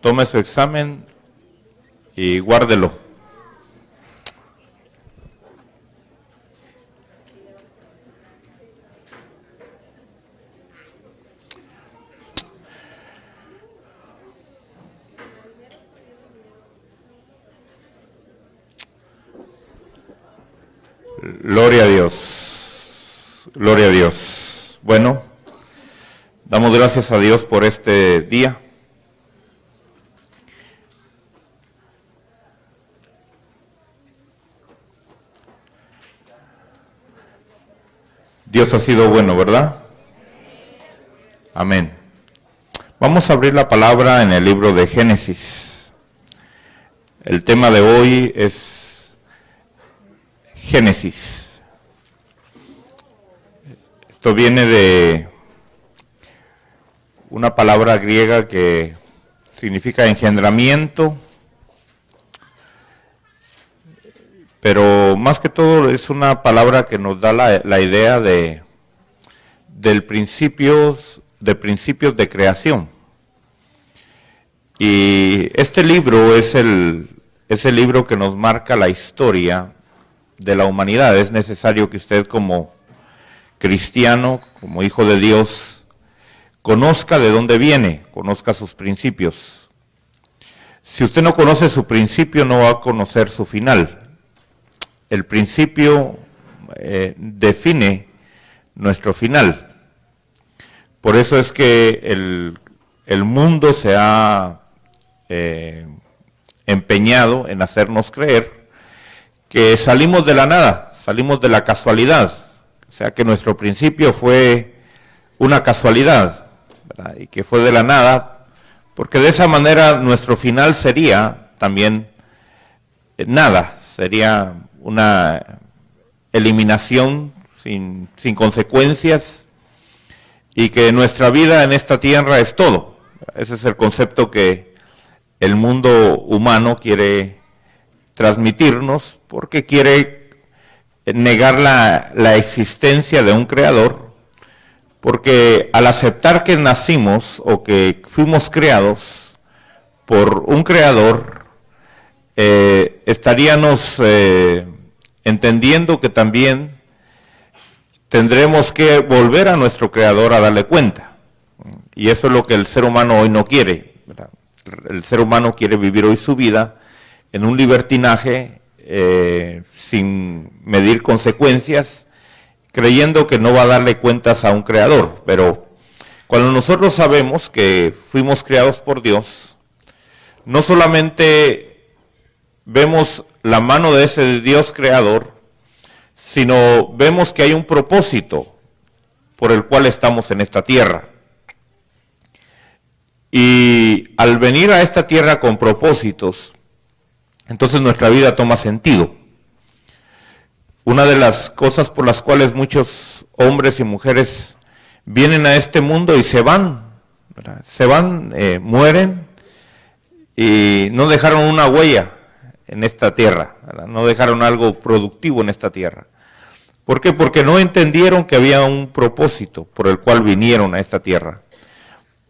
Tome su examen y guárdelo. Gloria a Dios, gloria a Dios. Bueno, damos gracias a Dios por este día. Dios ha sido bueno, ¿verdad? Amén. Vamos a abrir la palabra en el libro de Génesis. El tema de hoy es Génesis. Esto viene de una palabra griega que significa engendramiento, pero más que todo es una palabra que nos da la idea de principios de creación. Y este libro es el libro que nos marca la historia de la humanidad. Es necesario que usted como cristiano, como hijo de Dios, conozca de dónde viene, conozca sus principios. Si usted no conoce su principio, no va a conocer su final. El principio define nuestro final. Por eso es que el mundo se ha empeñado en hacernos creer que salimos de la nada, salimos de la casualidad, o sea que nuestro principio fue una casualidad, ¿verdad? Y que fue de la nada, porque de esa manera nuestro final sería también nada, sería una eliminación sin consecuencias, y que nuestra vida en esta tierra es todo. Ese es el concepto que el mundo humano quiere transmitirnos, porque quiere negar la existencia de un creador, porque al aceptar que nacimos o que fuimos creados por un creador, estaríamos entendiendo que también tendremos que volver a nuestro creador a darle cuenta. Y eso es lo que el ser humano hoy no quiere, ¿verdad? El ser humano quiere vivir hoy su vida en un libertinaje, sin medir consecuencias, creyendo que no va a darle cuentas a un creador. Pero cuando nosotros sabemos que fuimos creados por Dios, no solamente vemos la mano de ese Dios creador, sino vemos que hay un propósito por el cual estamos en esta tierra. Y al venir a esta tierra con propósitos, entonces nuestra vida toma sentido. Una de las cosas por las cuales muchos hombres y mujeres vienen a este mundo y se van, ¿verdad? Se van, mueren y no dejaron una huella en esta tierra, ¿verdad? No dejaron algo productivo en esta tierra. ¿Por qué? Porque no entendieron que había un propósito por el cual vinieron a esta tierra.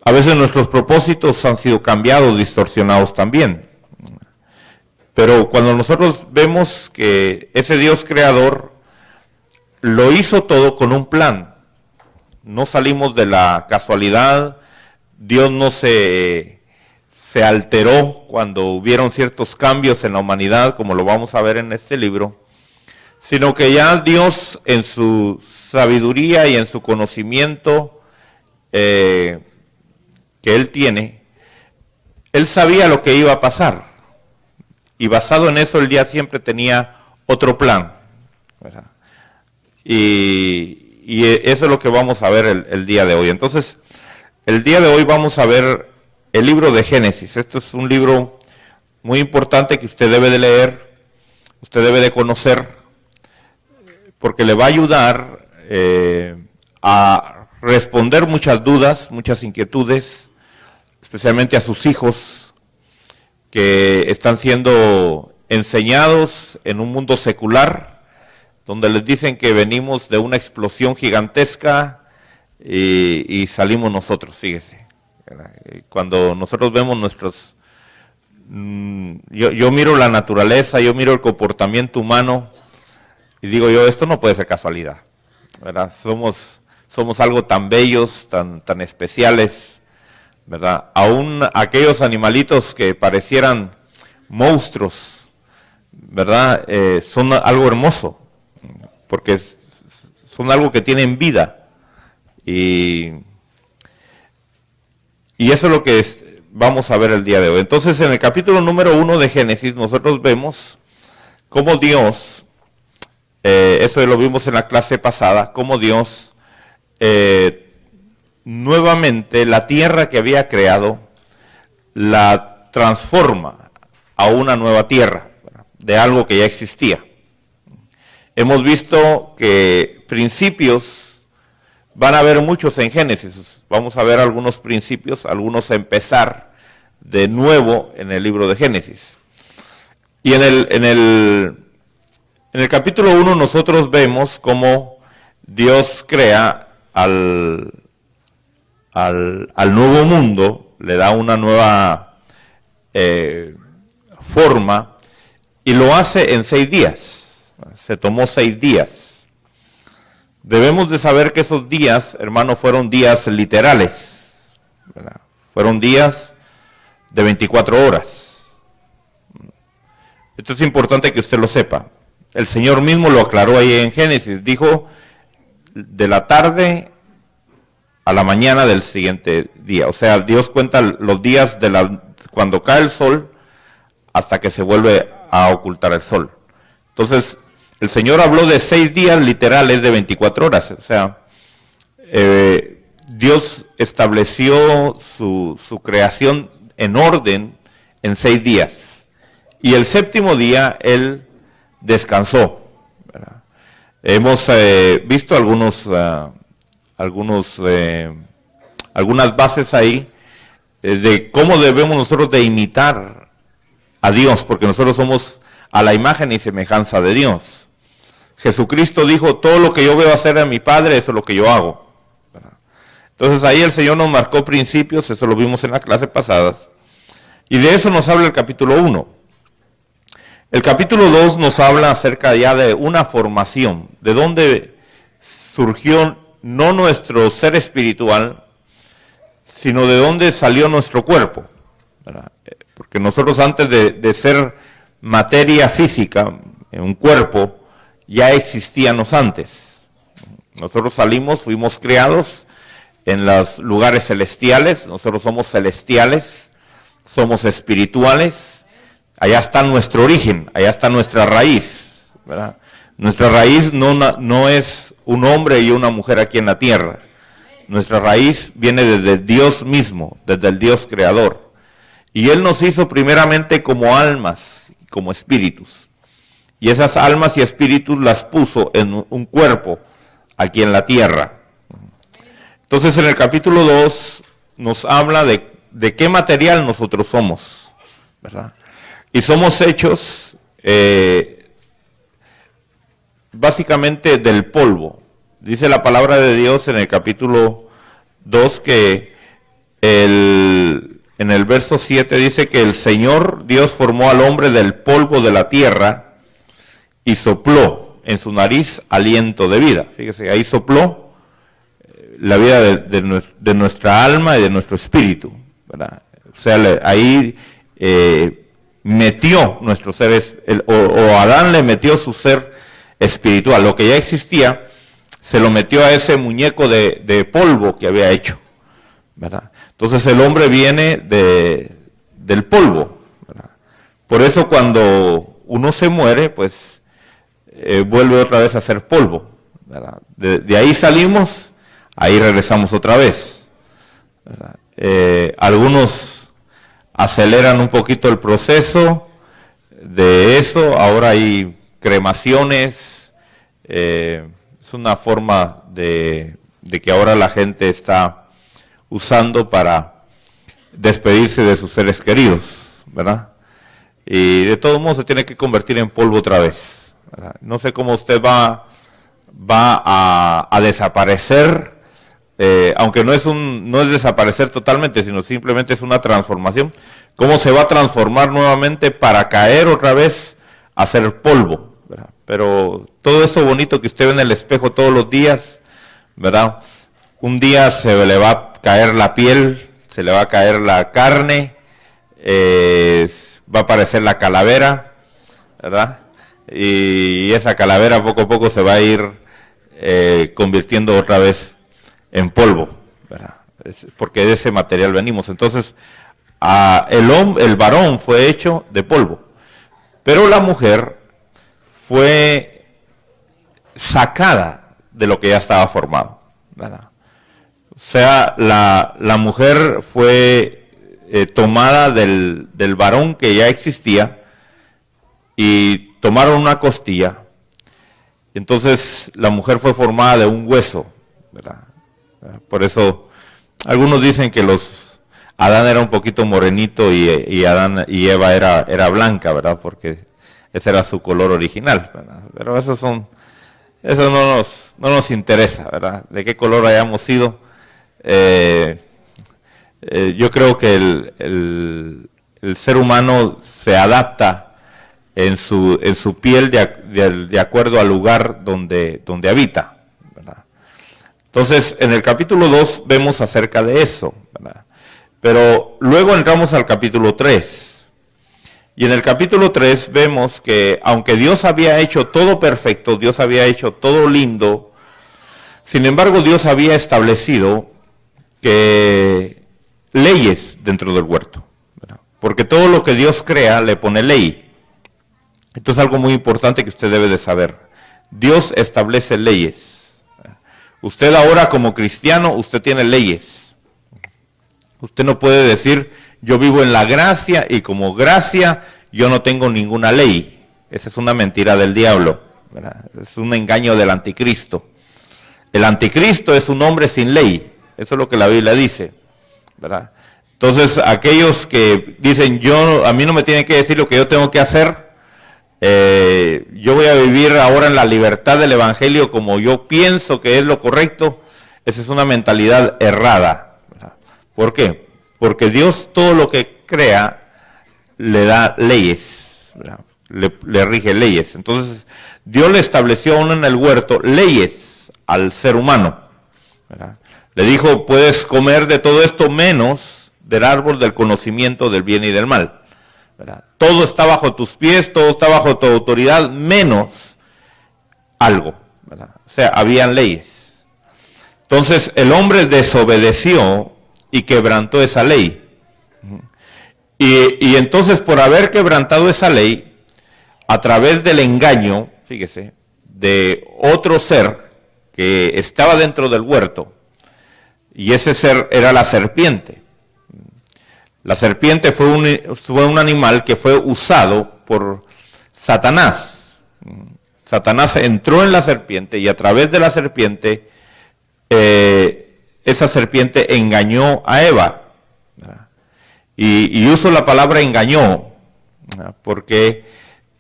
A veces nuestros propósitos han sido cambiados, distorsionados también. Pero cuando nosotros vemos que ese Dios creador lo hizo todo con un plan, no salimos de la casualidad, Dios no se alteró cuando hubieron ciertos cambios en la humanidad, como lo vamos a ver en este libro, sino que ya Dios en su sabiduría y en su conocimiento que Él tiene, Él sabía lo que iba a pasar. Y basado en eso, Él ya siempre tenía otro plan, ¿verdad? Y eso es lo que vamos a ver el día de hoy. Entonces, el día de hoy vamos a ver el libro de Génesis. Esto es un libro muy importante que usted debe de leer, usted debe de conocer, porque le va a ayudar a responder muchas dudas, muchas inquietudes, especialmente a sus hijos, que están siendo enseñados en un mundo secular, donde les dicen que venimos de una explosión gigantesca y salimos nosotros, fíjese. Cuando nosotros vemos nuestros yo miro la naturaleza, yo miro el comportamiento humano y digo yo, esto no puede ser casualidad, ¿verdad? Somos algo tan bellos, tan especiales, ¿verdad? Aún aquellos animalitos que parecieran monstruos, ¿verdad? Son algo hermoso, porque son algo que tienen vida. Y eso es lo que vamos a ver el día de hoy. Entonces, en el capítulo número 1 de Génesis, nosotros vemos cómo Dios, eso lo vimos en la clase pasada, cómo Dios nuevamente la tierra que había creado la transforma a una nueva tierra, de algo que ya existía. Hemos visto que principios van a haber muchos en Génesis. Vamos a ver algunos principios, algunos a empezar de nuevo en el libro de Génesis. Y en el capítulo 1 nosotros vemos cómo Dios crea al nuevo mundo, le da una nueva forma y lo hace en 6 días. Se tomó 6 días. Debemos de saber que esos días, hermanos, fueron días literales, ¿verdad? Fueron días de 24 horas. Esto es importante que usted lo sepa. El Señor mismo lo aclaró ahí en Génesis. Dijo, de la tarde a la mañana del siguiente día. O sea, Dios cuenta los días cuando cae el sol hasta que se vuelve a ocultar el sol. Entonces, el Señor habló de 6 días literales de 24 horas. O sea, Dios estableció su creación en orden en 6 días. Y el séptimo día Él descansó, ¿verdad? Hemos visto algunas bases ahí de cómo debemos nosotros de imitar a Dios, porque nosotros somos a la imagen y semejanza de Dios. Jesucristo dijo, todo lo que yo veo hacer a mi Padre, eso es lo que yo hago, ¿verdad? Entonces ahí el Señor nos marcó principios, eso lo vimos en la clase pasada, y de eso nos habla el capítulo 1. El capítulo 2 nos habla acerca ya de una formación, de dónde surgió no nuestro ser espiritual, sino de dónde salió nuestro cuerpo, ¿verdad? Porque nosotros antes de ser materia física, en un cuerpo, ya existíamos antes. Nosotros fuimos creados en los lugares celestiales, nosotros somos celestiales, somos espirituales, allá está nuestro origen, allá está nuestra raíz, ¿verdad? Nuestra raíz no es un hombre y una mujer aquí en la tierra. Nuestra raíz viene desde Dios mismo, desde el Dios creador. Y Él nos hizo primeramente como almas, como espíritus. Y esas almas y espíritus las puso en un cuerpo aquí en la tierra. Entonces en el capítulo 2 nos habla de qué material nosotros somos, ¿verdad? Y somos hechos básicamente del polvo. Dice la palabra de Dios en el capítulo 2 que en el verso 7 dice que el Señor Dios formó al hombre del polvo de la tierra y sopló en su nariz aliento de vida. Fíjese, ahí sopló la vida de nuestra alma y de nuestro espíritu, ¿verdad? O sea, ahí metió nuestro ser, o Adán le metió su ser espiritual. Lo que ya existía, se lo metió a ese muñeco de polvo que había hecho, ¿verdad? Entonces el hombre viene del polvo, ¿verdad? Por eso cuando uno se muere, pues vuelve otra vez a ser polvo, ¿verdad? De ahí salimos, ahí regresamos otra vez, ¿verdad? Algunos aceleran un poquito el proceso de eso, ahora hay cremaciones, es una forma de que ahora la gente está usando para despedirse de sus seres queridos, ¿verdad? Y de todos modos se tiene que convertir en polvo otra vez, ¿verdad? No sé cómo usted va a desaparecer aunque no es desaparecer totalmente, sino simplemente es una transformación, cómo se va a transformar nuevamente para caer otra vez a ser polvo, ¿verdad? Pero todo eso bonito que usted ve en el espejo todos los días, ¿verdad? Un día se le va a caer la piel, se le va a caer la carne, va a aparecer la calavera, ¿verdad? Y esa calavera poco a poco se va a ir convirtiendo otra vez en polvo, ¿verdad? Porque de ese material venimos. Entonces, el varón fue hecho de polvo, pero la mujer fue sacada de lo que ya estaba formado, ¿verdad? O sea, la mujer fue tomada del varón que ya existía y tomaron una costilla. Entonces la mujer fue formada de un hueso, ¿verdad? Por eso algunos dicen que Adán era un poquito morenito y Adán y Eva era blanca, ¿verdad? Porque ese era su color original, ¿verdad? Pero eso no nos interesa, ¿verdad? De qué color hayamos sido. Yo creo que el ser humano se adapta en su piel de acuerdo al lugar donde habita, ¿verdad? Entonces, en el capítulo 2 vemos acerca de eso, ¿verdad? Pero luego entramos al capítulo 3. Y en el capítulo 3 vemos que aunque Dios había hecho todo perfecto, Dios había hecho todo lindo, sin embargo Dios había establecido que leyes dentro del huerto, ¿verdad? Porque todo lo que Dios crea le pone ley. Esto es algo muy importante que usted debe de saber. Dios establece leyes. Usted ahora como cristiano, usted tiene leyes. Usted no puede decir, yo vivo en la gracia y como gracia yo no tengo ninguna ley. Esa es una mentira del diablo, ¿verdad? Es un engaño del anticristo. El anticristo es un hombre sin ley. Eso es lo que la Biblia dice, ¿verdad? Entonces, aquellos que dicen, a mí no me tienen que decir lo que yo tengo que hacer, yo voy a vivir ahora en la libertad del evangelio como yo pienso que es lo correcto, esa es una mentalidad errada, ¿verdad? ¿Por qué? Porque Dios todo lo que crea le da leyes, ¿verdad? Le rige leyes. Entonces, Dios le estableció aún en el huerto leyes al ser humano, ¿verdad? Le dijo, puedes comer de todo esto menos del árbol del conocimiento del bien y del mal, ¿verdad? Todo está bajo tus pies, todo está bajo tu autoridad, menos algo, ¿verdad? O sea, habían leyes. Entonces, el hombre desobedeció y quebrantó esa ley. Y entonces, por haber quebrantado esa ley, a través del engaño, fíjese, de otro ser que estaba dentro del huerto, y ese ser era la serpiente. La serpiente fue un animal que fue usado por Satanás. Satanás entró en la serpiente y a través de la serpiente, esa serpiente engañó a Eva. Y uso la palabra engañó, porque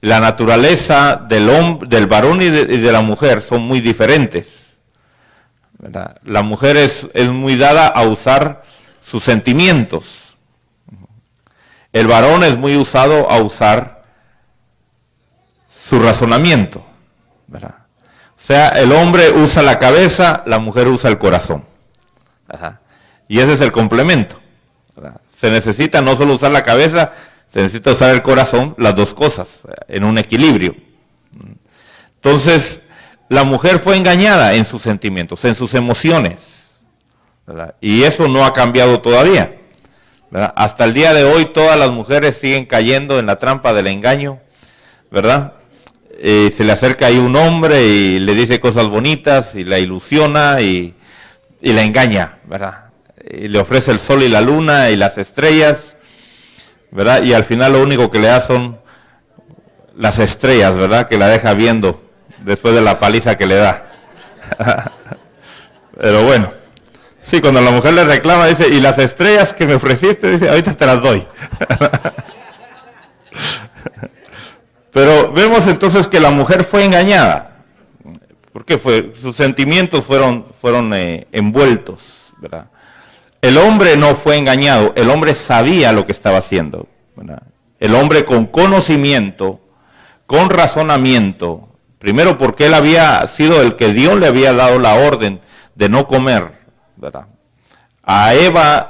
la naturaleza del varón y de la mujer son muy diferentes, ¿verdad? La mujer es muy dada a usar sus sentimientos. El varón es muy usado a usar su razonamiento, ¿verdad? O sea, el hombre usa la cabeza, la mujer usa el corazón. Ajá. Y ese es el complemento, ¿verdad? Se necesita no solo usar la cabeza, se necesita usar el corazón, las dos cosas, en un equilibrio. Entonces, la mujer fue engañada en sus sentimientos, en sus emociones, ¿verdad? Y eso no ha cambiado todavía, ¿verdad? Hasta el día de hoy todas las mujeres siguen cayendo en la trampa del engaño, ¿verdad? Se le acerca ahí un hombre y le dice cosas bonitas y la ilusiona y la engaña, ¿verdad? Y le ofrece el sol y la luna y las estrellas, ¿verdad? Y al final lo único que le da son las estrellas, ¿verdad? Que la deja viendo después de la paliza que le da. Pero bueno, sí, cuando la mujer le reclama, dice, y las estrellas que me ofreciste, dice, ahorita te las doy. Pero vemos entonces que la mujer fue engañada. porque sus sentimientos fueron envueltos, ¿verdad? El hombre no fue engañado, el hombre sabía lo que estaba haciendo, ¿verdad? El hombre con conocimiento, con razonamiento, primero porque él había sido el que Dios le había dado la orden de no comer, ¿verdad? A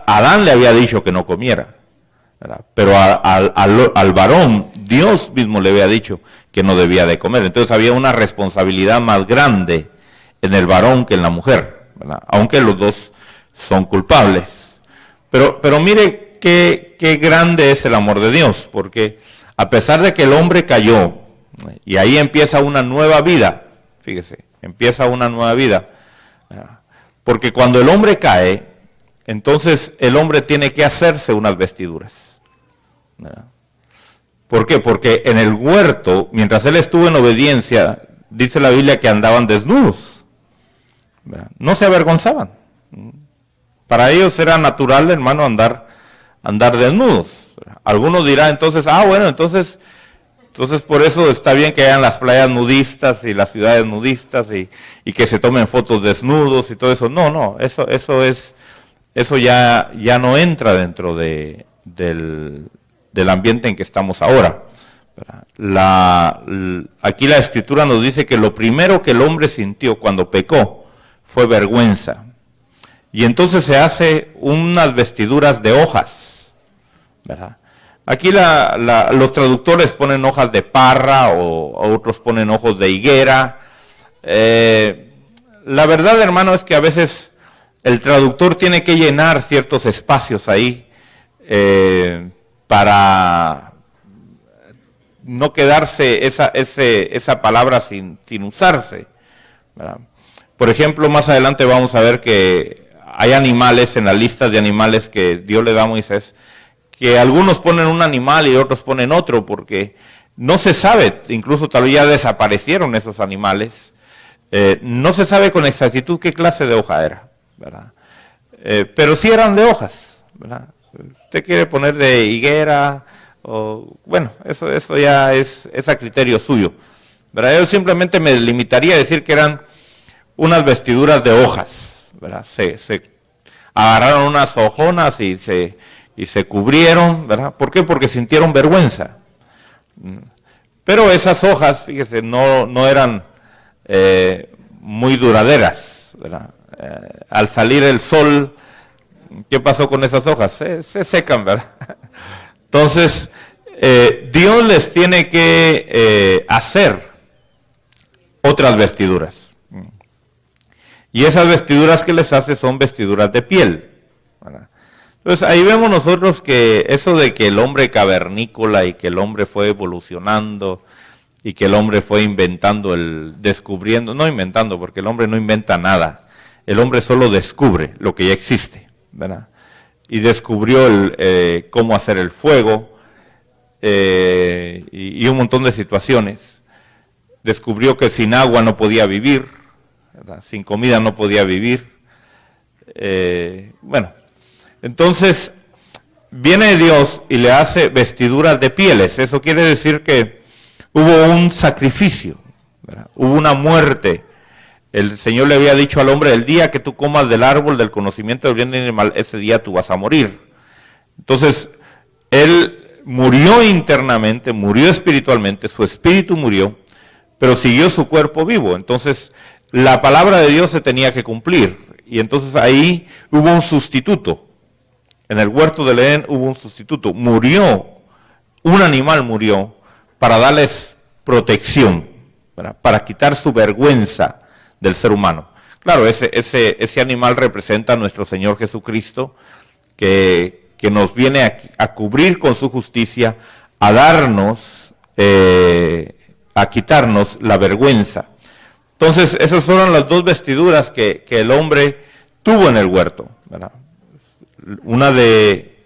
Adán le había dicho que no comiera, ¿verdad? Pero al varón, Dios mismo le había dicho que no debía de comer. Entonces había una responsabilidad más grande en el varón que en la mujer, ¿verdad? Aunque los dos son culpables. Pero mire qué grande es el amor de Dios, porque a pesar de que el hombre cayó, y ahí empieza una nueva vida, fíjese, empieza una nueva vida, ¿verdad? Porque cuando el hombre cae, entonces el hombre tiene que hacerse unas vestiduras, ¿verdad? ¿Por qué? Porque en el huerto, mientras él estuvo en obediencia, dice la Biblia que andaban desnudos, ¿verdad? No se avergonzaban. Para ellos era natural, hermano, andar desnudos. Algunos dirán entonces, bueno, entonces por eso está bien que hayan las playas nudistas y las ciudades nudistas y que se tomen fotos desnudos y todo eso. No, eso ya no entra dentro del ambiente en que estamos ahora. Aquí la Escritura nos dice que lo primero que el hombre sintió cuando pecó fue vergüenza. Y entonces se hace unas vestiduras de hojas, ¿verdad? Aquí los traductores ponen hojas de parra o otros ponen hojas de higuera. La verdad, hermano, es que a veces el traductor tiene que llenar ciertos espacios ahí para no quedarse esa palabra sin usarse, ¿verdad? Por ejemplo, más adelante vamos a ver que hay animales en la lista de animales que Dios le da a Moisés, que algunos ponen un animal y otros ponen otro, porque no se sabe, incluso tal vez ya desaparecieron esos animales, no se sabe con exactitud qué clase de hoja era, ¿verdad? Pero sí eran de hojas, ¿verdad? Usted quiere poner de higuera, bueno, eso ya es a criterio suyo, ¿verdad? Yo simplemente me limitaría a decir que eran unas vestiduras de hojas, ¿verdad? Se agarraron unas hojonas y se cubrieron, ¿verdad? ¿Por qué? Porque sintieron vergüenza. Pero esas hojas, fíjese, no eran muy duraderas, ¿verdad? Al salir el sol, ¿qué pasó con esas hojas? Se secan, ¿verdad? Entonces, Dios les tiene que hacer otras vestiduras. Y esas vestiduras que les hace son vestiduras de piel, ¿verdad? Entonces ahí vemos nosotros que eso de que el hombre cavernícola y que el hombre fue evolucionando y que el hombre fue inventando, descubriendo, no inventando, porque el hombre no inventa nada, el hombre solo descubre lo que ya existe, ¿verdad? Y descubrió cómo hacer el fuego y un montón de situaciones. Descubrió que sin agua no podía vivir, ¿verdad? Sin comida no podía vivir. Bueno, entonces viene Dios y le hace vestiduras de pieles. Eso quiere decir que hubo un sacrificio, ¿verdad? Hubo una muerte. El Señor le había dicho al hombre, el día que tú comas del árbol del conocimiento del bien y del mal, ese día tú vas a morir. Entonces, él murió internamente, murió espiritualmente, su espíritu murió, pero siguió su cuerpo vivo. Entonces, la palabra de Dios se tenía que cumplir. Y entonces ahí hubo un sustituto. En el huerto del Edén hubo un sustituto. Murió, un animal murió para darles protección, ¿verdad? Para quitar su vergüenza del ser humano. Claro, ese animal representa a nuestro Señor Jesucristo, que nos viene a cubrir con su justicia, a darnos, a quitarnos la vergüenza. Entonces, esas fueron las dos vestiduras que el hombre tuvo en el huerto, ¿verdad? Una de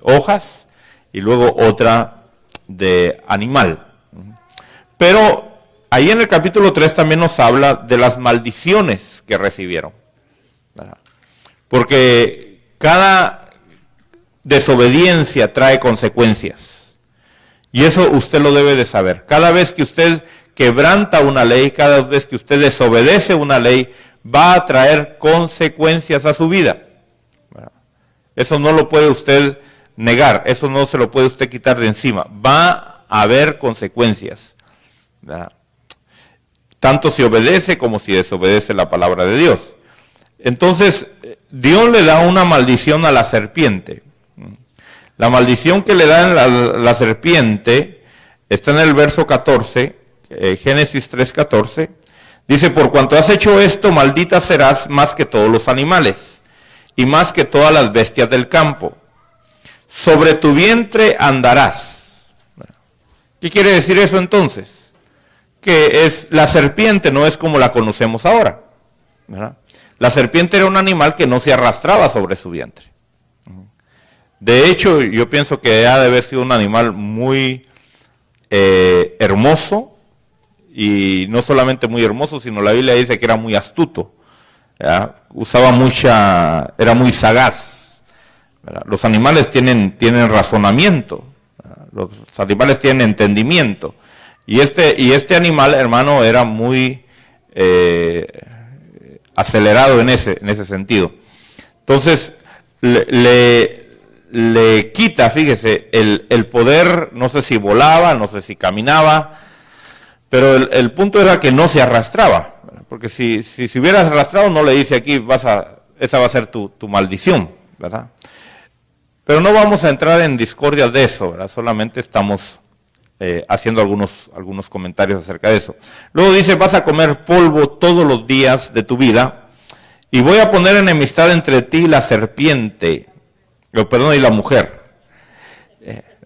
hojas y luego otra de animal. Pero ahí en el capítulo 3 también nos habla de las maldiciones que recibieron, ¿verdad? Porque cada desobediencia trae consecuencias. Y eso usted lo debe de saber. Cada vez que quebranta una ley, cada vez que usted desobedece una ley, va a traer consecuencias a su vida. Eso no lo puede usted negar, eso no se lo puede usted quitar de encima. Va a haber consecuencias, ¿verdad? Tanto si obedece como si desobedece la palabra de Dios. Entonces, Dios le da una maldición a la serpiente. La maldición que le da la serpiente está en el verso 14, Génesis 3:14. Dice, por cuanto has hecho esto, maldita serás más que todos los animales y más que todas las bestias del campo. Sobre tu vientre andarás. ¿Qué quiere decir eso entonces? Que la serpiente no es como la conocemos ahora, ¿verdad? La serpiente era un animal que no se arrastraba sobre su vientre. De hecho, yo pienso que ha de haber sido un animal muy hermoso, y no solamente muy hermoso, sino la Biblia dice que era muy astuto, ¿verdad? Era muy sagaz, ¿verdad? Los animales tienen razonamiento, ¿verdad? Los animales tienen entendimiento, y este animal, hermano, era muy acelerado en ese sentido. Entonces, le quita, fíjese, el poder, no sé si volaba, no sé si caminaba, pero el punto era que no se arrastraba, porque si hubieras arrastrado, no le dice aquí, esa va a ser tu maldición, ¿verdad? Pero no vamos a entrar en discordia de eso, ¿verdad? Solamente estamos haciendo algunos comentarios acerca de eso. Luego dice, vas a comer polvo todos los días de tu vida, y voy a poner enemistad entre ti y la serpiente, y la mujer,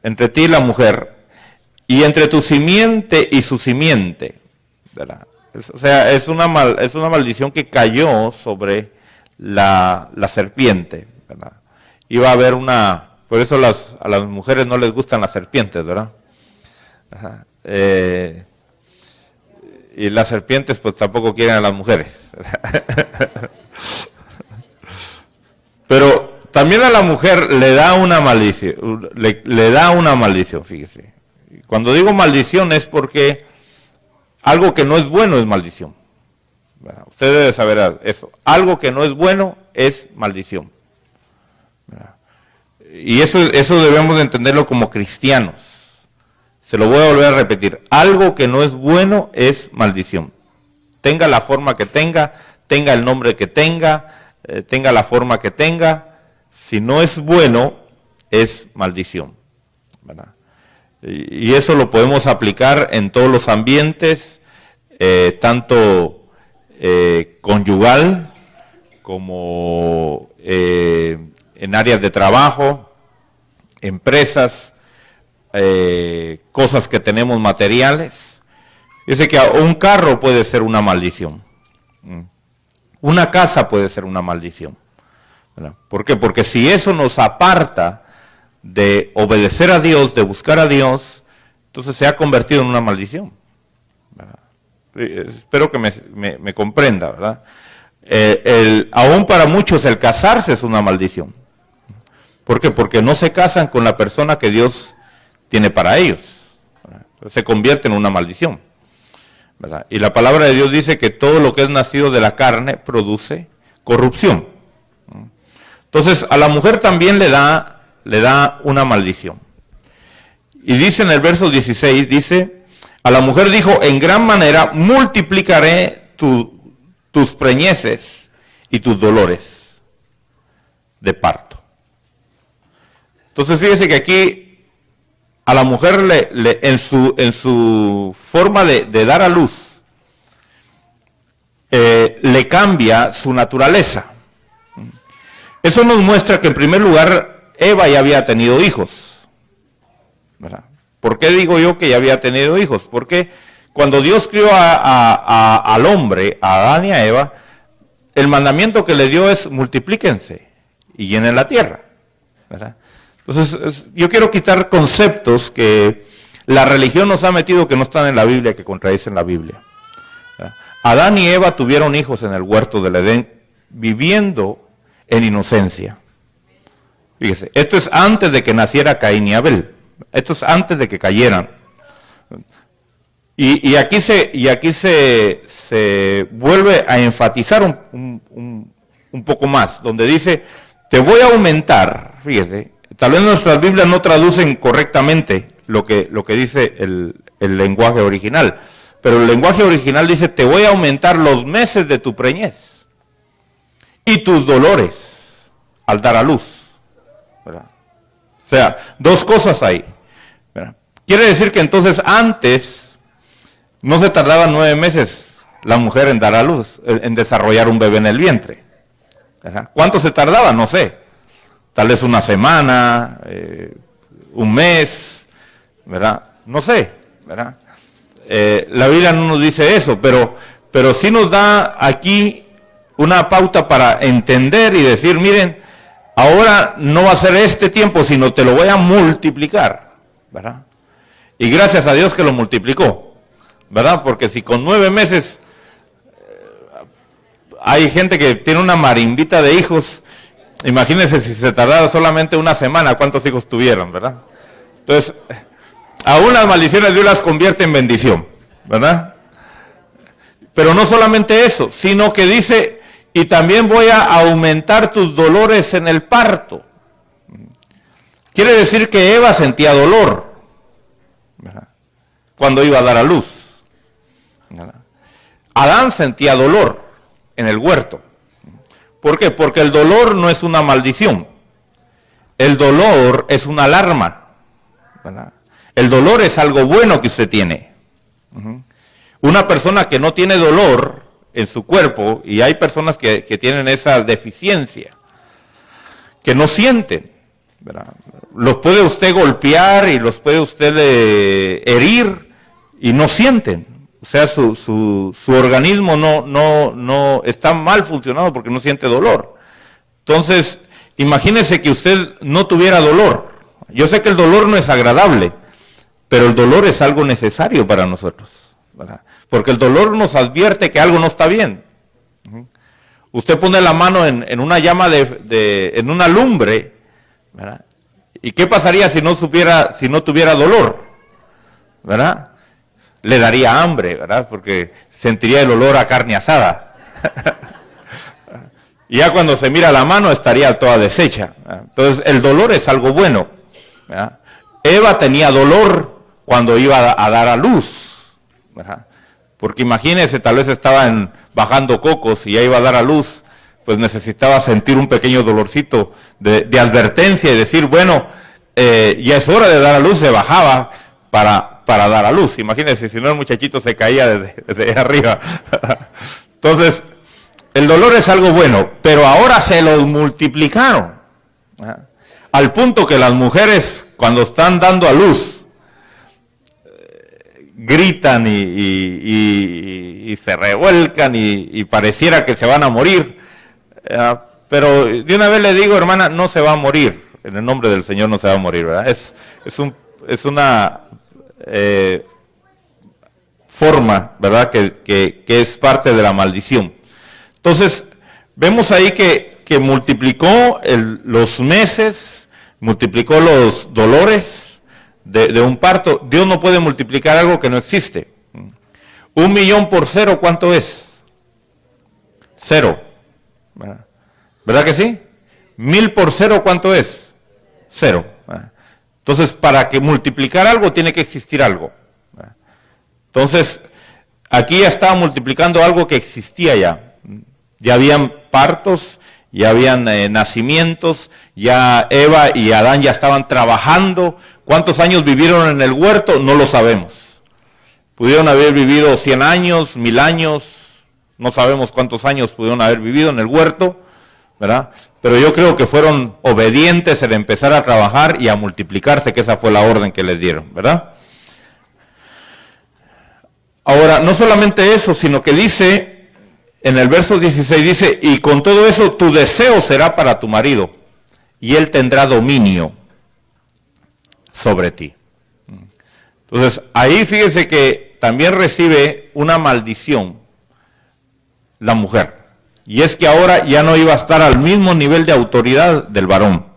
entre ti y la mujer, y entre tu simiente y su simiente, ¿verdad? O sea, es una maldición que cayó sobre la serpiente, ¿verdad? Iba a haber por eso a las mujeres no les gustan las serpientes, ¿verdad? Ajá. Y las serpientes pues tampoco quieren a las mujeres. Pero también a la mujer le da una maldición, le da una maldición, fíjese. Cuando digo maldición es porque algo que no es bueno es maldición. ¿Verdad? Usted debe saber eso. Algo que no es bueno es maldición. ¿Verdad? Y eso debemos de entenderlo como cristianos. Se lo voy a volver a repetir. Algo que no es bueno es maldición. Tenga la forma que tenga el nombre que tenga la forma que tenga. Si no es bueno, es maldición, ¿verdad? Y eso lo podemos aplicar en todos los ambientes, tanto conyugal como en áreas de trabajo, empresas, cosas que tenemos materiales. Dice que un carro puede ser una maldición. Una casa puede ser una maldición, ¿verdad? ¿Por qué? Porque si eso nos aparta de obedecer a Dios, de buscar a Dios, entonces se ha convertido en una maldición, ¿verdad? Espero que me comprenda, ¿verdad? Aún para muchos el casarse es una maldición. ¿Por qué? Porque no se casan con la persona que Dios tiene para ellos, ¿verdad? Se convierte en una maldición, ¿verdad? Y la palabra de Dios dice que todo lo que es nacido de la carne produce corrupción. Entonces a la mujer también le da una maldición. Y dice en el verso 16, dice, a la mujer dijo, en gran manera multiplicaré tus preñeces y tus dolores de parto. Entonces fíjese que aquí a la mujer en su forma de dar a luz, le cambia su naturaleza. Eso nos muestra que en primer lugar Eva ya había tenido hijos, ¿verdad? ¿Por qué digo yo que ya había tenido hijos? Porque cuando Dios crió al hombre, a Adán y a Eva, el mandamiento que le dio es multiplíquense y llenen la tierra, ¿verdad? Entonces yo quiero quitar conceptos que la religión nos ha metido que no están en la Biblia, que contradicen la Biblia, ¿verdad? Adán y Eva tuvieron hijos en el huerto del Edén, viviendo en inocencia. Fíjese, esto es antes de que naciera Caín y Abel. Esto es antes de que cayeran. Y aquí se vuelve a enfatizar un poco más, donde dice, te voy a aumentar, fíjese, tal vez nuestras Biblias no traducen correctamente lo que dice el lenguaje original, pero el lenguaje original dice, te voy a aumentar los meses de tu preñez y tus dolores al dar a luz, ¿verdad? O sea, dos cosas ahí, ¿verdad? Quiere decir que entonces antes no se tardaba 9 meses la mujer en dar a luz, en desarrollar un bebé en el vientre. ¿Verdad? ¿Cuánto se tardaba? No sé. Tal vez una semana, un mes, ¿verdad? No sé, ¿verdad? La Biblia no nos dice eso, pero sí nos da aquí una pauta para entender y decir, miren, ahora no va a ser este tiempo, sino te lo voy a multiplicar, ¿verdad? Y gracias a Dios que lo multiplicó, ¿verdad? Porque si con 9 meses hay gente que tiene una marimbita de hijos, imagínense si se tardara solamente una semana, ¿cuántos hijos tuvieron, verdad? Entonces, aún las maldiciones Dios las convierte en bendición, ¿verdad? Pero no solamente eso, sino que dice, y también voy a aumentar tus dolores en el parto. Quiere decir que Eva sentía dolor, ¿verdad? Cuando iba a dar a luz. Adán sentía dolor en el huerto. ¿Por qué? Porque el dolor no es una maldición. El dolor es una alarma, ¿verdad? El dolor es algo bueno que usted tiene. Una persona que no tiene dolor en su cuerpo, y hay personas que tienen esa deficiencia, que no sienten, ¿verdad? Los puede usted golpear y los puede usted herir y no sienten. O sea, su organismo no está mal funcionado porque no siente dolor. Entonces, imagínese que usted no tuviera dolor. Yo sé que el dolor no es agradable, pero el dolor es algo necesario para nosotros, ¿verdad? Porque el dolor nos advierte que algo no está bien. Usted pone la mano en una llama en una lumbre, ¿verdad? ¿Y qué pasaría si no tuviera dolor? ¿Verdad? Le daría hambre, ¿verdad? Porque sentiría el olor a carne asada. Y ya cuando se mira la mano estaría toda deshecha, ¿verdad? Entonces el dolor es algo bueno, ¿verdad? Eva tenía dolor cuando iba a dar a luz, ¿verdad? Porque imagínense, tal vez estaban bajando cocos y ya iba a dar a luz, pues necesitaba sentir un pequeño dolorcito de advertencia y decir, bueno, ya es hora de dar a luz, se bajaba para dar a luz. Imagínense, si no el muchachito se caía desde arriba. Entonces, el dolor es algo bueno, pero ahora se los multiplicaron. Al punto que las mujeres, cuando están dando a luz, gritan y se revuelcan y pareciera que se van a morir. Pero de una vez le digo, hermana, no se va a morir. En el nombre del Señor no se va a morir, ¿verdad? Es una forma, ¿verdad? Que es parte de la maldición. Entonces, vemos ahí que multiplicó los meses, multiplicó los dolores de un parto. Dios no puede multiplicar algo que no existe. 1,000,000 por 0, ¿cuánto es? 0. ¿Verdad que sí? 1,000 por 0, ¿cuánto es? 0. Entonces, para que multiplicar algo, tiene que existir algo. Entonces, aquí ya estaba multiplicando algo que existía ya. Ya habían partos, ya habían nacimientos, ya Eva y Adán ya estaban trabajando. ¿Cuántos años vivieron en el huerto? No lo sabemos. Pudieron haber vivido 100 años, 1000 años, no sabemos cuántos años pudieron haber vivido en el huerto, ¿verdad? Pero yo creo que fueron obedientes en empezar a trabajar y a multiplicarse, que esa fue la orden que les dieron, ¿verdad? Ahora, no solamente eso, sino que dice, en el verso 16 dice, y con todo eso tu deseo será para tu marido, y él tendrá dominio sobre ti. Entonces, ahí fíjese que también recibe una maldición la mujer. Y es que ahora ya no iba a estar al mismo nivel de autoridad del varón,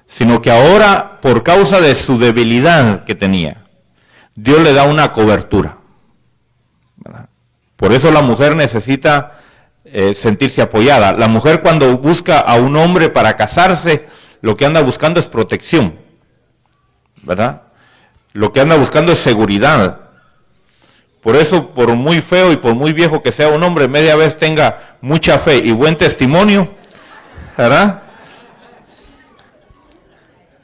sino que ahora, por causa de su debilidad que tenía, Dios le da una cobertura, ¿verdad? Por eso la mujer necesita sentirse apoyada. La mujer cuando busca a un hombre para casarse, lo que anda buscando es protección, ¿verdad? Lo que anda buscando es seguridad. Por eso, por muy feo y por muy viejo que sea un hombre, media vez tenga mucha fe y buen testimonio, ¿verdad?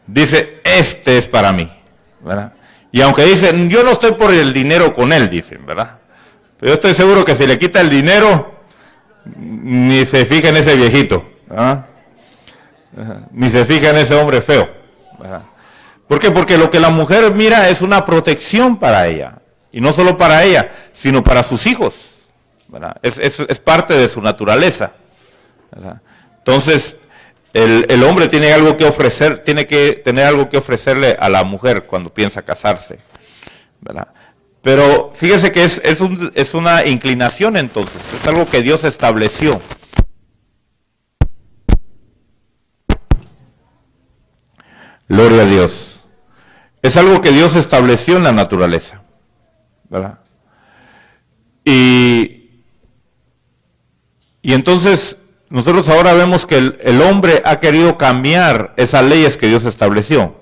Dice, este es para mí, ¿verdad? Y aunque dicen, yo no estoy por el dinero con él, dicen, ¿verdad? Pero yo estoy seguro que si le quita el dinero, ni se fija en ese viejito, ¿verdad? Ni se fija en ese hombre feo, ¿verdad? ¿Por qué? Porque lo que la mujer mira es una protección para ella. Y no solo para ella, sino para sus hijos, ¿verdad? Es parte de su naturaleza, ¿verdad? Entonces, el hombre tiene algo que ofrecer, tiene que tener algo que ofrecerle a la mujer cuando piensa casarse, ¿verdad? Pero fíjese que es una inclinación entonces, es algo que Dios estableció. Gloria a Dios. Es algo que Dios estableció en la naturaleza, ¿verdad? Y entonces nosotros ahora vemos que el hombre ha querido cambiar esas leyes que Dios estableció.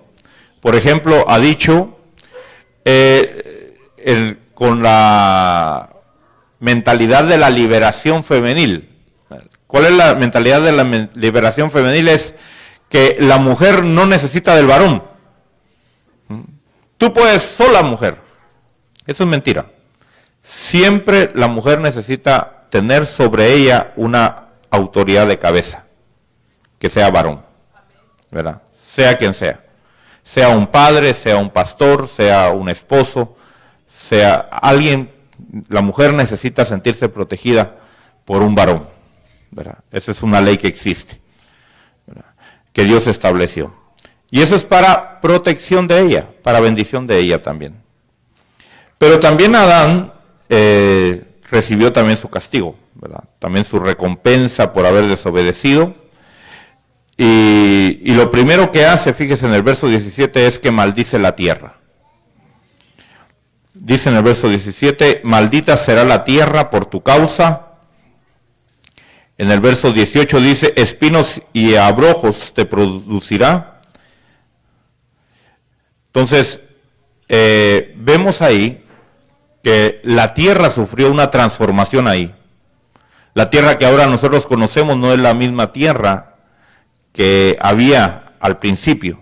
Por ejemplo, ha dicho con la mentalidad de la liberación femenil. ¿Cuál es la mentalidad de la liberación femenil? Es que la mujer no necesita del varón. Tú puedes sola, mujer. Eso es mentira. Siempre la mujer necesita tener sobre ella una autoridad de cabeza, que sea varón, ¿verdad? Sea quien sea. Sea un padre, sea un pastor, sea un esposo, sea alguien, la mujer necesita sentirse protegida por un varón, ¿verdad? Esa es una ley que existe, ¿verdad? Que Dios estableció. Y eso es para protección de ella, para bendición de ella también. Pero también Adán recibió también su castigo, ¿verdad? También su recompensa por haber desobedecido. Y lo primero que hace, fíjese en el verso 17, es que maldice la tierra. Dice en el verso 17, maldita será la tierra por tu causa. En el verso 18 dice, espinos y abrojos te producirá. Entonces, vemos ahí que la tierra sufrió una transformación ahí. La tierra que ahora nosotros conocemos no es la misma tierra que había al principio,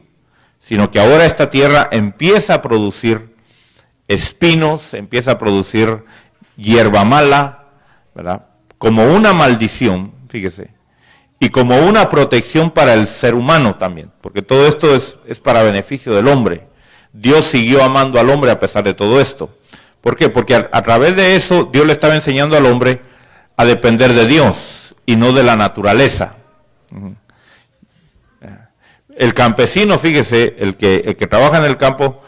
sino que ahora esta tierra empieza a producir espinos, empieza a producir hierba mala, ¿verdad? Como una maldición, fíjese, y como una protección para el ser humano también, porque todo esto es para beneficio del hombre. Dios siguió amando al hombre a pesar de todo esto. ¿Por qué? Porque a través de eso Dios le estaba enseñando al hombre a depender de Dios y no de la naturaleza. El campesino, fíjese, el que trabaja en el campo,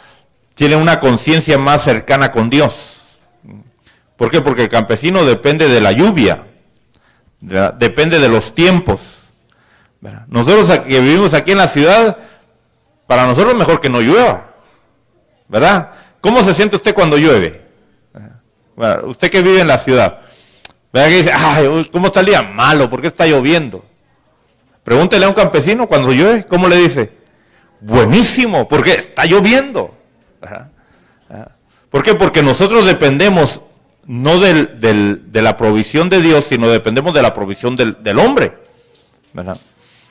tiene una conciencia más cercana con Dios. ¿Por qué? Porque el campesino depende de la lluvia, depende de los tiempos. Nosotros que vivimos aquí en la ciudad, para nosotros es mejor que no llueva, ¿verdad? ¿Cómo se siente usted cuando llueve? Usted que vive en la ciudad, ¿verdad? Que dice, ay, ¿cómo está el día? Malo, ¿por qué está lloviendo? Pregúntele a un campesino cuando llueve, ¿cómo le dice? Buenísimo, porque está lloviendo. ¿Por qué? Porque nosotros dependemos no de la provisión de Dios, sino dependemos de la provisión del hombre, ¿verdad?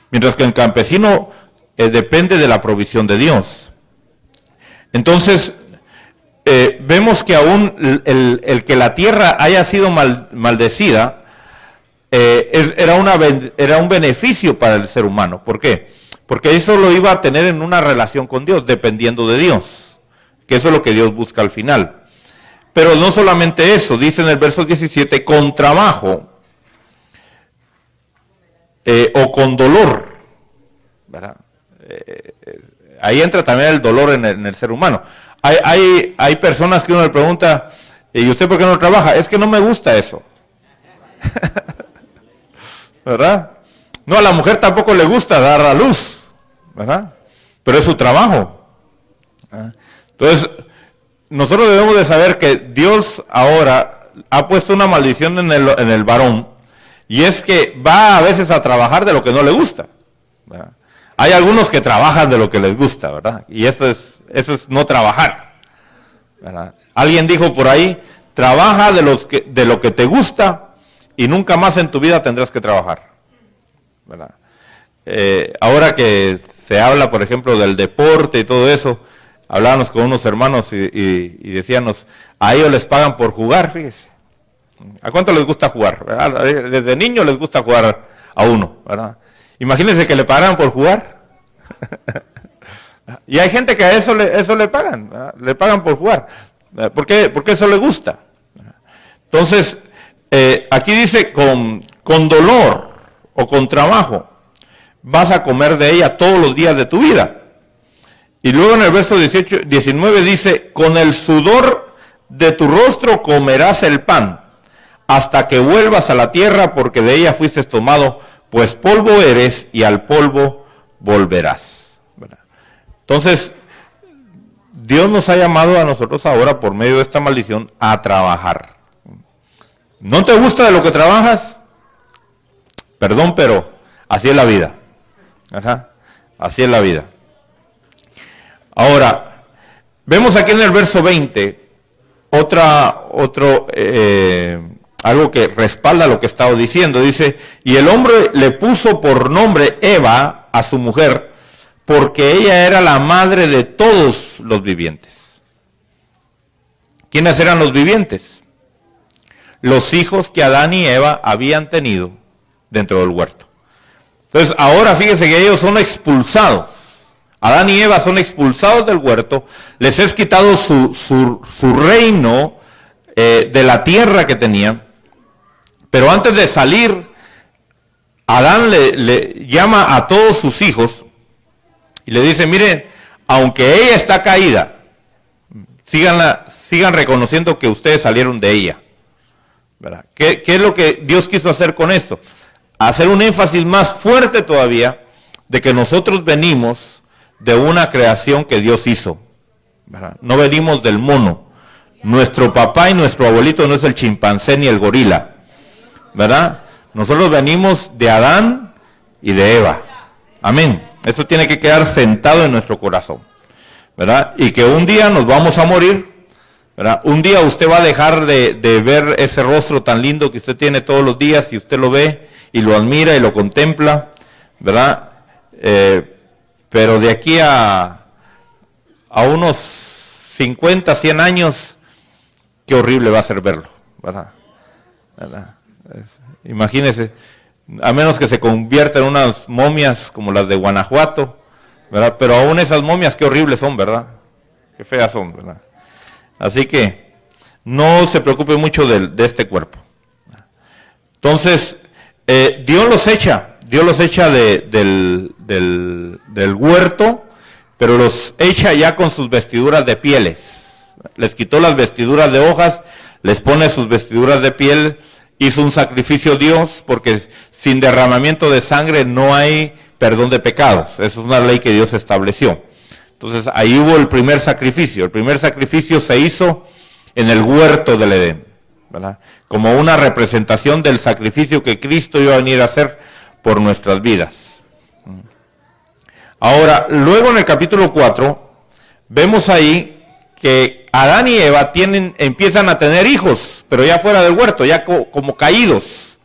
Mientras que el campesino depende de la provisión de Dios. Entonces, vemos que aún el que la tierra haya sido maldecida, era un beneficio para el ser humano. ¿Por qué? Porque eso lo iba a tener en una relación con Dios, dependiendo de Dios, que eso es lo que Dios busca al final. Pero no solamente eso, dice en el verso 17, con trabajo o con dolor, ¿verdad? Ahí entra también el dolor en el ser humano. Hay personas que uno le pregunta, ¿y usted por qué no trabaja? Es que no me gusta eso. ¿Verdad? No, a la mujer tampoco le gusta dar a luz, ¿verdad? Pero es su trabajo. Entonces, nosotros debemos de saber que Dios ahora ha puesto una maldición en el varón, y es que va a veces a trabajar de lo que no le gusta, ¿verdad? Hay algunos que trabajan de lo que les gusta, ¿verdad? Y eso es no trabajar, ¿verdad? Alguien dijo por ahí, trabaja de lo que te gusta y nunca más en tu vida tendrás que trabajar, ¿verdad? Ahora que se habla, por ejemplo, del deporte y todo eso, hablábamos con unos hermanos y decíamos, a ellos les pagan por jugar, fíjese. ¿A cuánto les gusta jugar? ¿Verdad? Desde niños les gusta jugar a uno, ¿verdad? Imagínense que le pagaran por jugar. Y hay gente que a eso le pagan, ¿verdad? Le pagan por jugar. ¿Por qué? Porque eso le gusta. Entonces, aquí dice, con dolor o con trabajo, vas a comer de ella todos los días de tu vida. Y luego en el verso 19 dice, con el sudor de tu rostro comerás el pan, hasta que vuelvas a la tierra, porque de ella fuiste tomado, pues polvo eres y al polvo volverás. ¿Verdad? Entonces, Dios nos ha llamado a nosotros ahora, por medio de esta maldición, a trabajar. ¿No te gusta de lo que trabajas? Perdón, pero así es la vida. Ajá. Así es la vida. Ahora, vemos aquí en el verso 20 algo que respalda lo que estaba diciendo. Dice, y el hombre le puso por nombre Eva a su mujer, porque ella era la madre de todos los vivientes. ¿Quiénes eran los vivientes? Los hijos que Adán y Eva habían tenido dentro del huerto. Entonces, ahora fíjense que ellos son expulsados. Adán y Eva son expulsados del huerto, les es quitado su reino de la tierra que tenían, pero antes de salir, Adán le llama a todos sus hijos y le dice, miren, aunque ella está caída, sigan reconociendo que ustedes salieron de ella. ¿Verdad? ¿Qué es lo que Dios quiso hacer con esto? Hacer un énfasis más fuerte todavía de que nosotros venimos de una creación que Dios hizo, ¿verdad? No venimos del mono. Nuestro papá y nuestro abuelito no es el chimpancé ni el gorila, ¿verdad? Nosotros venimos de Adán y de Eva. Amén. Eso tiene que quedar sentado en nuestro corazón, ¿verdad? Y que un día nos vamos a morir, ¿verdad? Un día usted va a dejar de ver ese rostro tan lindo que usted tiene todos los días, y usted lo ve y lo admira y lo contempla, ¿verdad? Pero de aquí a unos 50, 100 años, qué horrible va a ser verlo, ¿verdad? Imagínese, a menos que se convierta en unas momias como las de Guanajuato, ¿verdad? Pero aún esas momias, qué horribles son, ¿verdad? Qué feas son, ¿verdad? Así que no se preocupe mucho de este cuerpo. Entonces, Dios los echa del huerto, pero los echa ya con sus vestiduras de pieles. Les quitó las vestiduras de hojas, les pone sus vestiduras de piel, hizo un sacrificio a Dios, porque sin derramamiento de sangre no hay perdón de pecados. Esa es una ley que Dios estableció. Entonces ahí hubo el primer sacrificio. El primer sacrificio se hizo en el huerto del Edén, ¿verdad? Como una representación del sacrificio que Cristo iba a venir a hacer por nuestras vidas. Ahora, luego en el capítulo 4, vemos ahí que Adán y Eva empiezan a tener hijos, pero ya fuera del huerto, ya como caídos.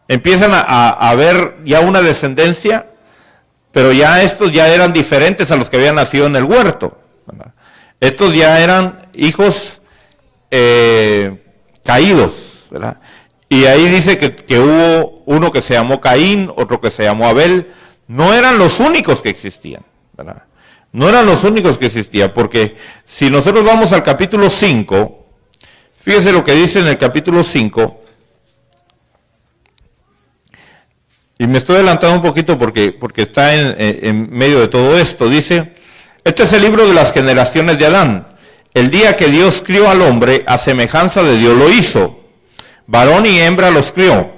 Empiezan a ver ya una descendencia, pero ya estos ya eran diferentes a los que habían nacido en el huerto, ¿verdad? Estos ya eran hijos caídos, ¿verdad? Y ahí dice que hubo uno que se llamó Caín, otro que se llamó Abel. No eran los únicos que existían, ¿verdad? No eran los únicos que existían, porque si nosotros vamos al capítulo 5, fíjese lo que dice en el capítulo 5, y me estoy adelantando un poquito porque está en medio de todo esto. Dice, este es el libro de las generaciones de Adán. El día que Dios crió al hombre, a semejanza de Dios lo hizo. Varón y hembra los crió,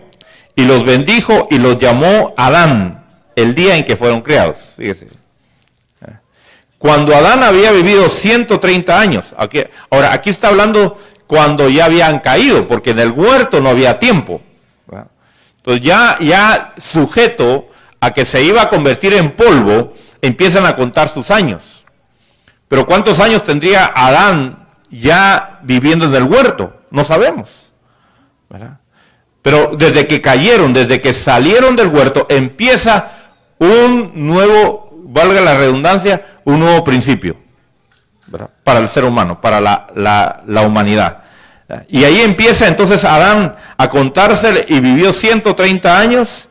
y los bendijo y los llamó Adán, el día en que fueron criados. Fíjese. cuando Adán había vivido 130 años. Ahora, aquí está hablando cuando ya habían caído, porque en el huerto no había tiempo, ¿verdad? Entonces ya sujeto a que se iba a convertir en polvo, empiezan a contar sus años. Pero ¿cuántos años tendría Adán ya viviendo en el huerto? No sabemos, ¿verdad? Pero desde que cayeron, desde que salieron del huerto, empieza un nuevo, valga la redundancia, un nuevo principio, ¿verdad? Para el ser humano, para la humanidad. Y ahí empieza entonces Adán a contarse y vivió 130 años,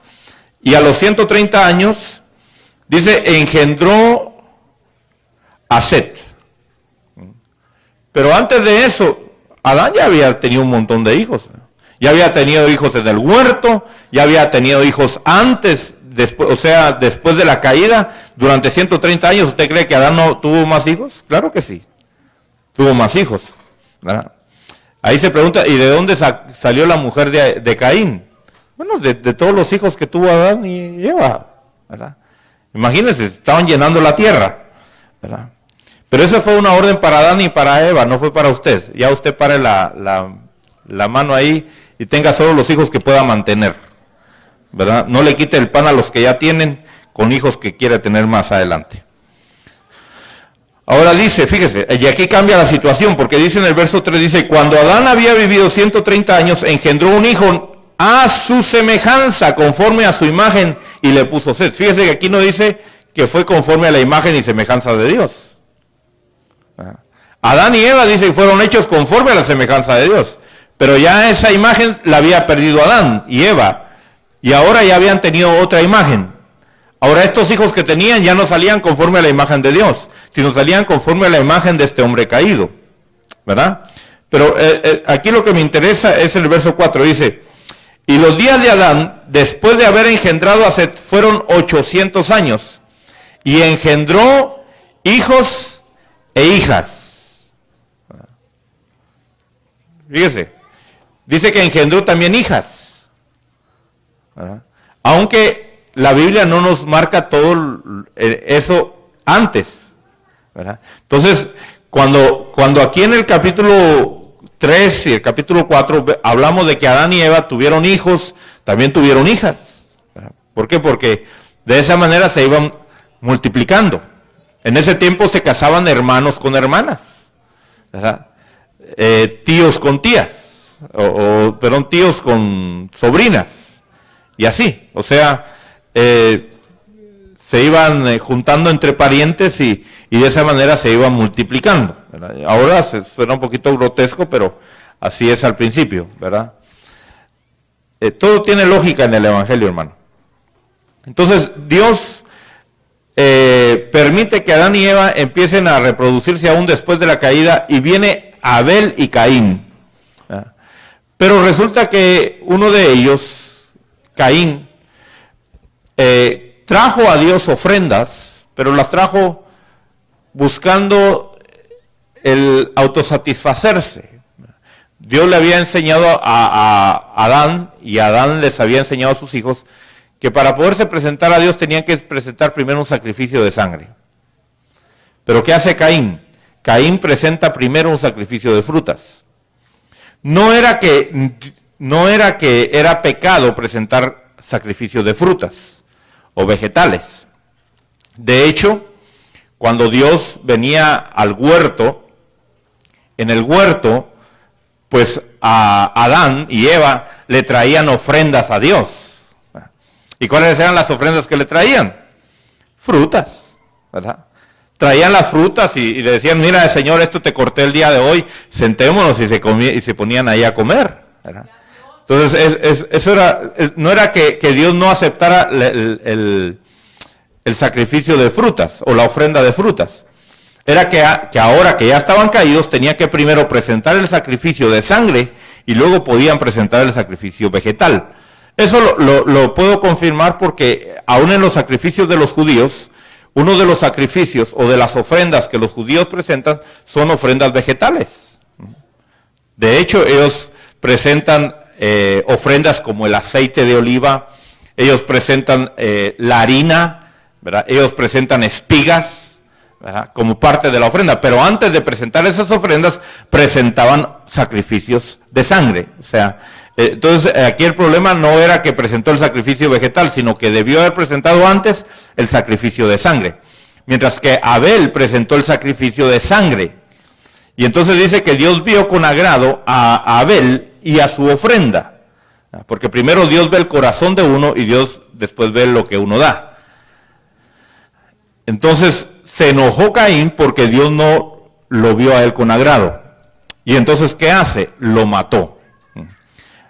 y a los 130 años, dice, engendró a Set. Pero antes de eso, Adán ya había tenido un montón de hijos. Ya había tenido hijos en el huerto, ya había tenido hijos antes, después, o sea, después de la caída, durante 130 años. ¿Usted cree que Adán no tuvo más hijos? Claro que sí, tuvo más hijos, ¿verdad? Ahí se pregunta, ¿y de dónde salió la mujer de Caín? Bueno, de todos los hijos que tuvo Adán y Eva, ¿verdad? Imagínense, estaban llenando la tierra, ¿verdad? Pero esa fue una orden para Adán y para Eva, no fue para usted. Ya usted pare la mano ahí y tenga solo los hijos que pueda mantener, ¿verdad? No le quite el pan a los que ya tienen con hijos que quiere tener más adelante. Ahora dice, fíjese, y aquí cambia la situación, porque dice en el verso 3, dice, cuando Adán había vivido 130 años, engendró un hijo a su semejanza, conforme a su imagen, y le puso Set. Fíjese que aquí no dice que fue conforme a la imagen y semejanza de Dios. Adán y Eva, dice, fueron hechos conforme a la semejanza de Dios. Pero ya esa imagen la había perdido Adán y Eva, y ahora ya habían tenido otra imagen. Ahora estos hijos que tenían ya no salían conforme a la imagen de Dios, sino salían conforme a la imagen de este hombre caído, ¿verdad? Pero aquí lo que me interesa es el verso 4, dice, y los días de Adán, después de haber engendrado a Set, fueron 800 años, y engendró hijos e hijas. Fíjese, dice que engendró también hijas, ¿verdad? Aunque la Biblia no nos marca todo eso antes, ¿verdad? Entonces, cuando aquí en el capítulo 3 y el capítulo 4 hablamos de que Adán y Eva tuvieron hijos, también tuvieron hijas, ¿verdad? ¿Por qué? Porque de esa manera se iban multiplicando. En ese tiempo se casaban hermanos con hermanas, ¿verdad? Tíos con tías, perdón, tíos con sobrinas, y así, o sea, se iban juntando entre parientes y de esa manera se iban multiplicando, ¿verdad? Ahora suena un poquito grotesco, pero así es al principio, ¿verdad? Todo tiene lógica en el Evangelio, hermano. Entonces, Dios permite que Adán y Eva empiecen a reproducirse aún después de la caída, y viene Abel y Caín, ¿verdad? Pero resulta que uno de ellos, Caín, trajo a Dios ofrendas, pero las trajo buscando el autosatisfacerse. Dios le había enseñado a Adán, y Adán les había enseñado a sus hijos, que para poderse presentar a Dios tenían que presentar primero un sacrificio de sangre. Pero ¿qué hace Caín? Caín presenta primero un sacrificio de frutas. No era que era pecado presentar sacrificios de frutas o vegetales. De hecho, cuando Dios venía al huerto, en el huerto, pues a Adán y Eva le traían ofrendas a Dios. ¿Y cuáles eran las ofrendas que le traían? Frutas, ¿verdad? Traían las frutas y le decían, mira, Señor, esto te corté el día de hoy, sentémonos, y se ponían ahí a comer, ¿verdad? Entonces, eso era, no era que Dios no aceptara el sacrificio de frutas o la ofrenda de frutas. Era que ahora que ya estaban caídos, tenía que primero presentar el sacrificio de sangre y luego podían presentar el sacrificio vegetal. Eso lo puedo confirmar porque aún en los sacrificios de los judíos, uno de los sacrificios o de las ofrendas que los judíos presentan son ofrendas vegetales. De hecho, ellos presentan ofrendas como el aceite de oliva, ellos presentan la harina, ¿verdad? Ellos presentan espigas, ¿verdad?, como parte de la ofrenda. Pero antes de presentar esas ofrendas, presentaban sacrificios de sangre. O sea, entonces aquí el problema no era que presentó el sacrificio vegetal, sino que debió haber presentado antes el sacrificio de sangre. Mientras que Abel presentó el sacrificio de sangre. Y entonces dice que Dios vio con agrado a Abel y a su ofrenda. Porque primero Dios ve el corazón de uno y Dios después ve lo que uno da. Entonces se enojó Caín porque Dios no lo vio a él con agrado. Y entonces, ¿qué hace? Lo mató.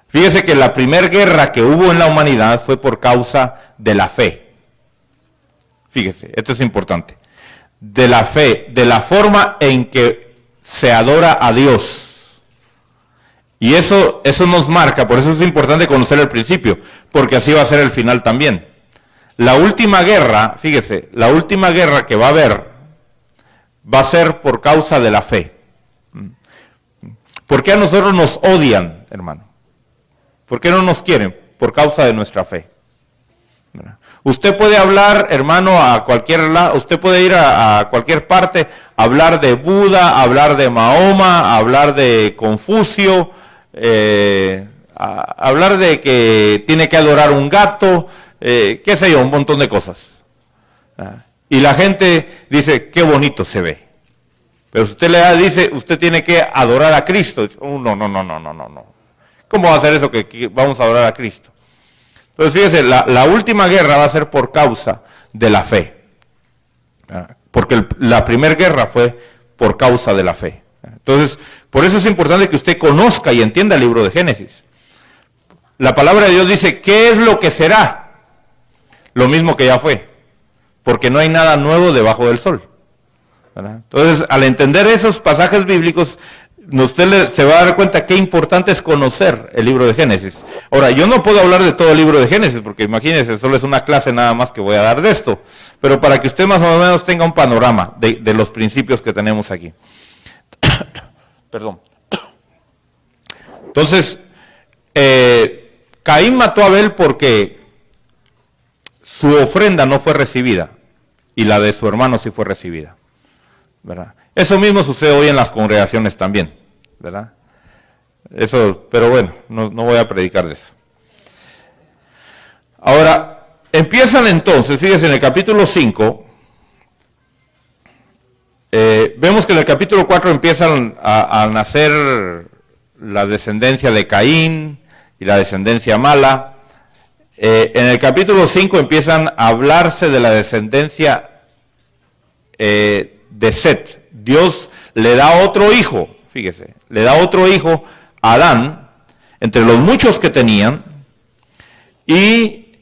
Fíjese que la primera guerra que hubo en la humanidad fue por causa de la fe. Fíjese, esto es importante. De la fe, de la forma en que se adora a Dios. Y eso nos marca, por eso es importante conocer el principio, porque así va a ser el final también. La última guerra, fíjese, la última guerra que va a haber va a ser por causa de la fe. ¿Por qué a nosotros nos odian, hermano? ¿Por qué no nos quieren? Por causa de nuestra fe. Usted puede hablar, hermano, a cualquier lado, usted puede ir a cualquier parte, hablar de Buda, hablar de Mahoma, hablar de Confucio, hablar de que tiene que adorar un gato, qué sé yo, un montón de cosas. Y la gente dice, qué bonito se ve. Pero usted le dice, usted tiene que adorar a Cristo. No. ¿Cómo va a ser eso que vamos a adorar a Cristo? Entonces fíjese, la última guerra va a ser por causa de la fe. Porque la primera guerra fue por causa de la fe. Entonces, por eso es importante que usted conozca y entienda el libro de Génesis. La palabra de Dios dice, ¿qué es lo que será? Lo mismo que ya fue. Porque no hay nada nuevo debajo del sol. Entonces, al entender esos pasajes bíblicos, usted se va a dar cuenta qué importante es conocer el libro de Génesis. Ahora, yo no puedo hablar de todo el libro de Génesis, porque imagínense, solo es una clase nada más que voy a dar de esto. Pero para que usted más o menos tenga un panorama de los principios que tenemos aquí. Perdón. Entonces, Caín mató a Abel porque su ofrenda no fue recibida y la de su hermano sí fue recibida, ¿verdad? Eso mismo sucede hoy en las congregaciones también, ¿verdad? Eso, pero bueno, no voy a predicar de eso. Ahora, empiezan entonces, fíjense, en el capítulo 5, vemos que en el capítulo 4 empiezan a nacer la descendencia de Caín y la descendencia mala. En el capítulo 5 empiezan a hablarse de la descendencia de Set. Dios le da otro hijo, fíjese, le da otro hijo a Adán, entre los muchos que tenían, y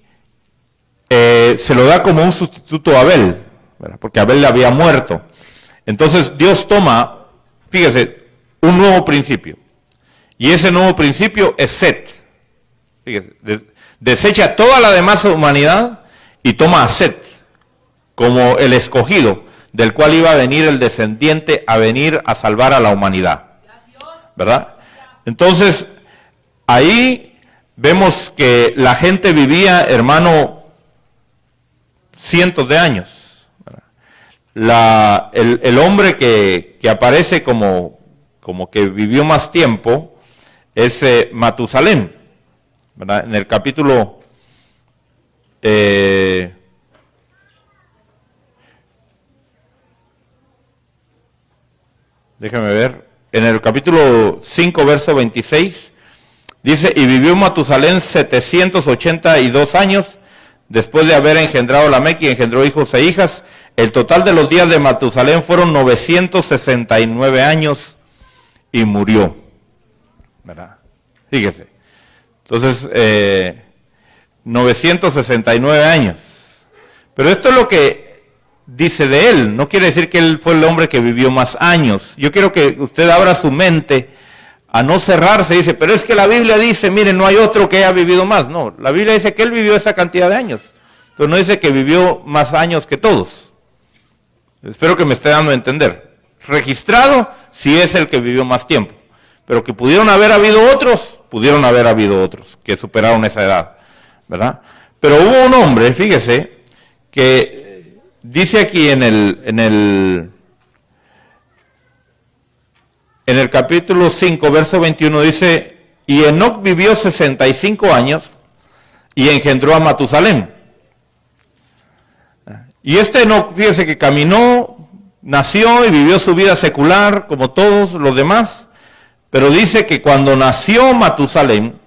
se lo da como un sustituto a Abel, ¿verdad? Porque Abel le había muerto. Entonces Dios toma, fíjese, un nuevo principio, y ese nuevo principio es Set. Fíjese, desecha toda la demás humanidad y toma a Set como el escogido, del cual iba a venir el descendiente a venir a salvar a la humanidad, ¿verdad? Entonces, ahí vemos que la gente vivía, hermano, cientos de años. El hombre que aparece como que vivió más tiempo es Matusalén, ¿verdad? En el capítulo déjame ver, en el capítulo 5, verso 26, dice, y vivió Matusalén 782 años, después de haber engendrado Lamec, y engendró hijos e hijas. El total de los días de Matusalén fueron 969 años, y murió. ¿Verdad? Fíjese. Entonces, 969 años. Pero esto es lo que dice de él, no quiere decir que él fue el hombre que vivió más años. Yo quiero que usted abra su mente a no cerrarse. Dice, pero es que la Biblia dice, miren, no hay otro que haya vivido más. No, la Biblia dice que él vivió esa cantidad de años, pero no dice que vivió más años que todos. Espero que me esté dando a entender. Registrado, sí es el que vivió más tiempo, pero que pudieron haber habido otros que superaron esa edad, ¿verdad? Pero hubo un hombre, fíjese, que dice aquí en el capítulo 5, verso 21, dice, y Enoc vivió 65 años y engendró a Matusalén. Y Enoc, fíjese que caminó, nació y vivió su vida secular como todos los demás, pero dice que cuando nació Matusalén,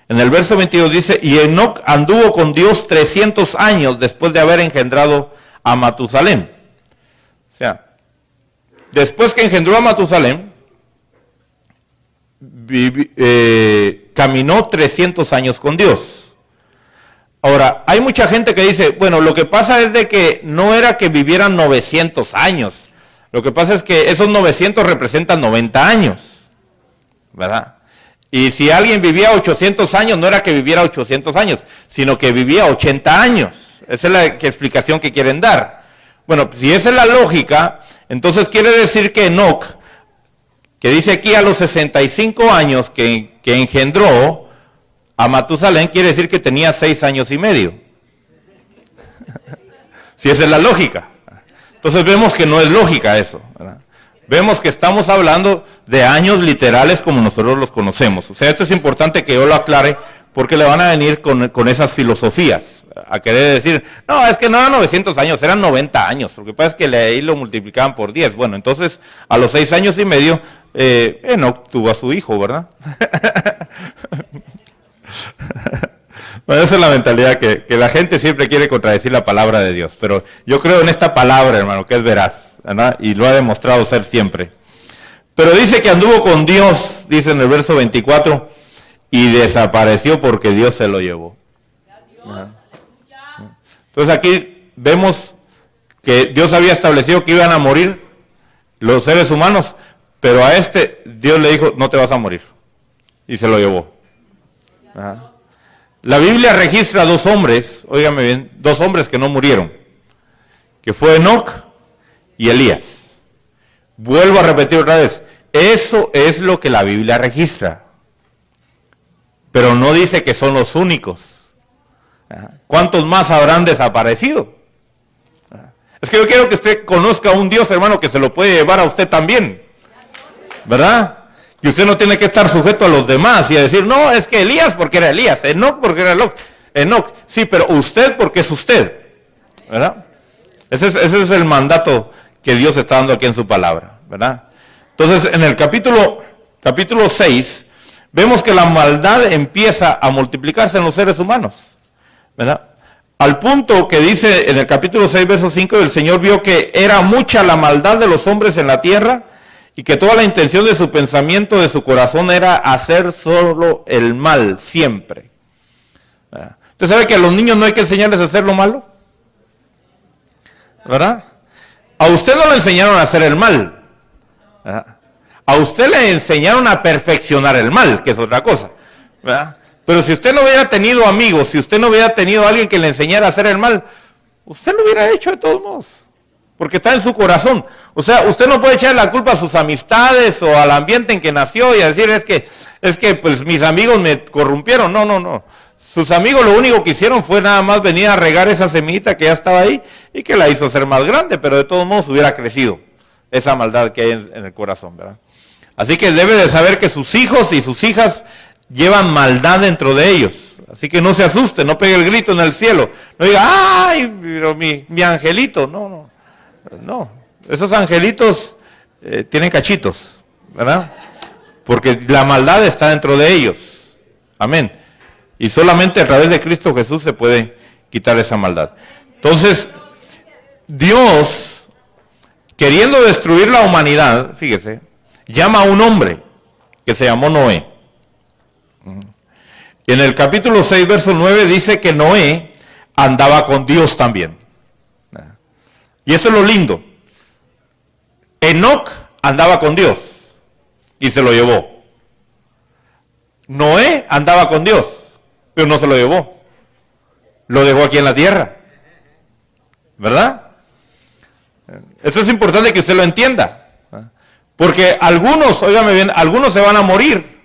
en el verso 22 dice, y Enoc anduvo con Dios 300 años después de haber engendrado a Matusalén. O sea, después que engendró a Matusalén, caminó 300 años con Dios. Ahora, hay mucha gente que dice, bueno, lo que pasa es de que no era que vivieran 900 años. Lo que pasa es que esos 900 representan 90 años, ¿verdad? Y si alguien vivía 800 años, no era que viviera 800 años, sino que vivía 80 años. Esa es la explicación que quieren dar. Bueno, si esa es la lógica, entonces quiere decir que Enoc, que dice aquí a los 65 años que engendró a Matusalén, quiere decir que tenía 6 años y medio. Si esa es la lógica. Entonces vemos que no es lógica eso, ¿verdad? Vemos que estamos hablando de años literales como nosotros los conocemos. O sea, esto es importante que yo lo aclare porque le van a venir con esas filosofías a querer decir, no, es que no eran 900 años, eran 90 años. Lo que pasa es que ahí lo multiplicaban por 10. Bueno, entonces a los 6 años y medio, Enoc tuvo a su hijo, ¿verdad? Bueno, esa es la mentalidad que la gente siempre quiere contradecir la palabra de Dios. Pero yo creo en esta palabra, hermano, que es veraz, ¿verdad? Y lo ha demostrado ser siempre. Pero dice que anduvo con Dios, dice en el verso 24, y desapareció porque Dios se lo llevó. ¿Verdad? Entonces aquí vemos que Dios había establecido que iban a morir los seres humanos, pero a Dios le dijo, no te vas a morir. Y se lo llevó. ¿Verdad? La Biblia registra 2 hombres, óigame bien, 2 hombres que no murieron, que fue Enoc y Elías. Vuelvo a repetir otra vez, eso es lo que la Biblia registra, pero no dice que son los únicos. ¿Cuántos más habrán desaparecido? Es que yo quiero que usted conozca a un Dios, hermano, que se lo puede llevar a usted también, ¿verdad? Y usted no tiene que estar sujeto a los demás y a decir, no, es que Elías porque era Elías, Enoc porque era Enoc. Sí, pero usted porque es usted, ¿verdad? Ese es el mandato que Dios está dando aquí en su palabra, ¿verdad? Entonces, en el capítulo 6, vemos que la maldad empieza a multiplicarse en los seres humanos, ¿verdad? Al punto que dice en el capítulo 6, verso 5, el Señor vio que era mucha la maldad de los hombres en la tierra, y que toda la intención de su pensamiento, de su corazón, era hacer solo el mal, siempre. ¿Usted sabe que a los niños no hay que enseñarles a hacer lo malo? ¿Verdad? A usted no le enseñaron a hacer el mal. ¿Verdad? A usted le enseñaron a perfeccionar el mal, que es otra cosa. ¿Verdad? Pero si usted no hubiera tenido amigos, si usted no hubiera tenido a alguien que le enseñara a hacer el mal, usted lo hubiera hecho de todos modos. Porque está en su corazón. O sea, usted no puede echar la culpa a sus amistades o al ambiente en que nació y a decir, es que pues mis amigos me corrompieron. No. Sus amigos lo único que hicieron fue nada más venir a regar esa semillita que ya estaba ahí y que la hizo ser más grande, pero de todos modos hubiera crecido esa maldad que hay en el corazón, ¿verdad? Así que debe de saber que sus hijos y sus hijas llevan maldad dentro de ellos. Así que no se asuste, no pegue el grito en el cielo. No diga, ay, pero mi angelito. No, esos angelitos tienen cachitos, ¿verdad? Porque la maldad está dentro de ellos. Amén. Y solamente a través de Cristo Jesús se puede quitar esa maldad. Entonces, Dios, queriendo destruir la humanidad, fíjese, llama a un hombre que se llamó Noé. En el capítulo 6, verso 9 dice que Noé andaba con Dios también. Y eso es lo lindo. Enoc andaba con Dios y se lo llevó. Noé andaba con Dios, pero no se lo llevó. Lo dejó aquí en la tierra. ¿Verdad? Eso es importante que usted lo entienda. Porque algunos, óigame bien, algunos se van a morir.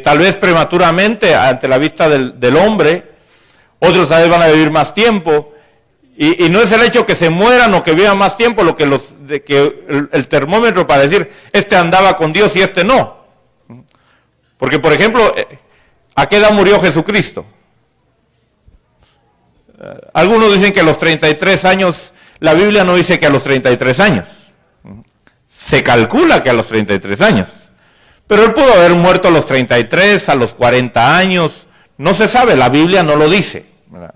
Tal vez prematuramente ante la vista del hombre. Otros tal vez van a vivir más tiempo. Y no es el hecho que se mueran o que vivan más tiempo lo que el termómetro para decir, este andaba con Dios y este no. Porque, por ejemplo, ¿a qué edad murió Jesucristo? Algunos dicen que a los 33 años, la Biblia no dice que a los 33 años. Se calcula que a los 33 años. Pero él pudo haber muerto a los 33, a los 40 años. No se sabe, la Biblia no lo dice, ¿verdad?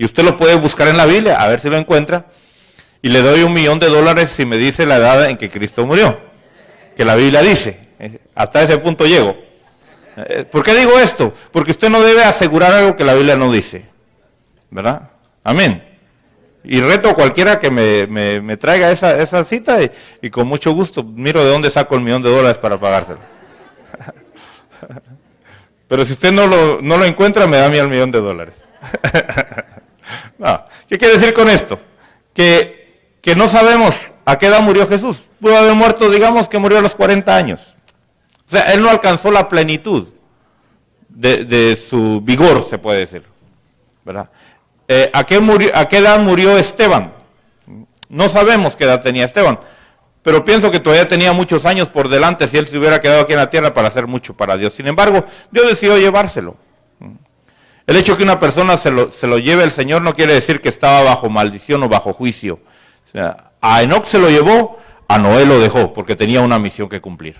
Y usted lo puede buscar en la Biblia, a ver si lo encuentra. Y le doy $1,000,000 si me dice la edad en que Cristo murió. Que la Biblia dice. Hasta ese punto llego. ¿Por qué digo esto? Porque usted no debe asegurar algo que la Biblia no dice. ¿Verdad? Amén. Y reto a cualquiera que me traiga esa cita y con mucho gusto miro de dónde saco el $1,000,000 para pagárselo. Pero si usted no lo encuentra, me da a mí el $1,000,000. No. ¿Qué quiere decir con esto? Que no sabemos a qué edad murió Jesús. Pudo haber muerto, digamos que murió a los 40 años. O sea, él no alcanzó la plenitud de su vigor, se puede decir. ¿Verdad? ¿A qué edad murió Esteban? No sabemos qué edad tenía Esteban, pero pienso que todavía tenía muchos años por delante si él se hubiera quedado aquí en la tierra para hacer mucho para Dios. Sin embargo, Dios decidió llevárselo. El hecho que una persona se lo lleve el Señor no quiere decir que estaba bajo maldición o bajo juicio. O sea, a Enoc se lo llevó, a Noé lo dejó, porque tenía una misión que cumplir,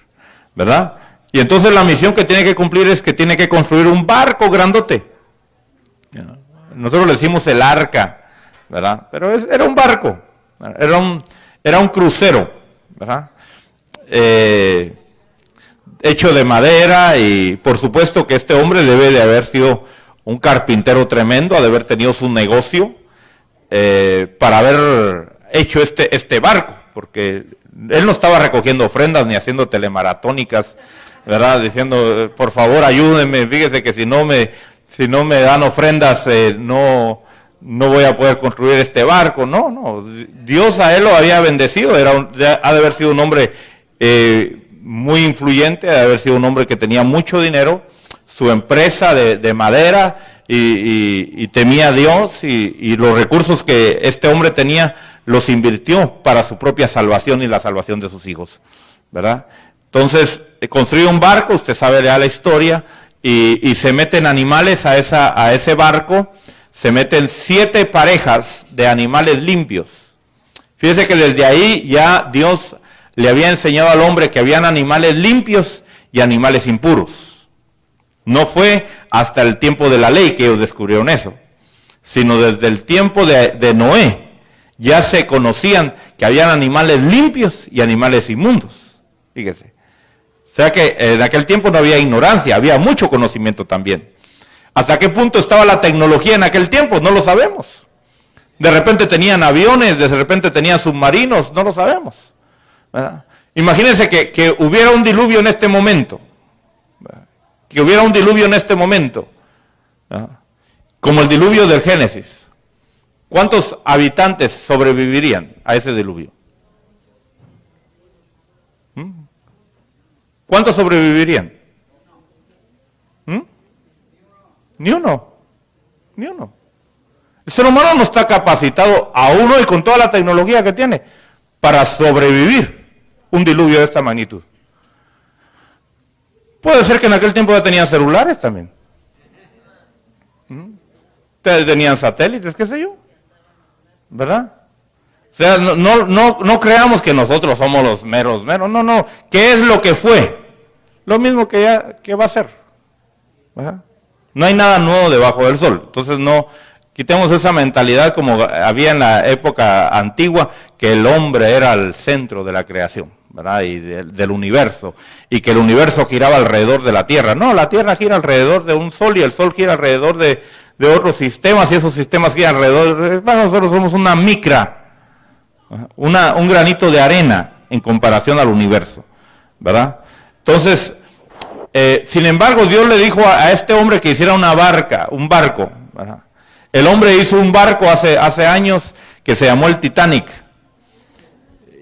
¿verdad? Y entonces la misión que tiene que cumplir es que tiene que construir un barco grandote. Nosotros le decimos el arca, ¿verdad? Pero era un barco, era un crucero, ¿verdad? Hecho de madera, y por supuesto que este hombre debe de haber sido un carpintero tremendo, ha de haber tenido su negocio para haber hecho este barco, porque él no estaba recogiendo ofrendas ni haciendo telemaratónicas, ¿verdad? Diciendo, por favor, ayúdenme, fíjese que si no me dan ofrendas, no voy a poder construir este barco. No, Dios a él lo había bendecido, ha de haber sido un hombre muy influyente, ha de haber sido un hombre que tenía mucho dinero, su empresa de madera, y temía a Dios, y los recursos que este hombre tenía los invirtió para su propia salvación y la salvación de sus hijos, ¿verdad? Entonces, construyó un barco, usted sabe ya la historia, y se meten animales a ese barco, se meten 7 parejas de animales limpios. Fíjese que desde ahí ya Dios le había enseñado al hombre que habían animales limpios y animales impuros. No fue hasta el tiempo de la ley que ellos descubrieron eso, sino desde el tiempo de Noé ya se conocían que habían animales limpios y animales inmundos. Fíjese. O sea que en aquel tiempo no había ignorancia, había mucho conocimiento también. ¿Hasta qué punto estaba la tecnología en aquel tiempo? No lo sabemos. De repente tenían aviones, de repente tenían submarinos, no lo sabemos, ¿verdad? Imagínense que hubiera un diluvio en este momento. Que hubiera un diluvio en este momento, ¿verdad? Como el diluvio del Génesis. ¿Cuántos habitantes sobrevivirían a ese diluvio? ¿Cuántos sobrevivirían? Ni uno. El ser humano no está capacitado aún hoy con toda la tecnología que tiene para sobrevivir un diluvio de esta magnitud. Puede ser que en aquel tiempo ya tenían celulares también. Tenían satélites, qué sé yo. ¿Verdad? O sea, no creamos que nosotros somos los meros. No. ¿Qué es lo que fue? Lo mismo que va a ser. ¿Verdad? No hay nada nuevo debajo del sol. Entonces no quitemos esa mentalidad como había en la época antigua, que el hombre era el centro de la creación, ¿verdad? Y del universo, y que el universo giraba alrededor de la Tierra. No, la Tierra gira alrededor de un sol y el sol gira alrededor de otros sistemas, y esos sistemas giran alrededor. Bueno, nosotros somos una micra, un granito de arena en comparación al universo, ¿verdad? Entonces, sin embargo, Dios le dijo a este hombre que hiciera un barco, ¿verdad? El hombre hizo un barco hace años que se llamó el Titanic.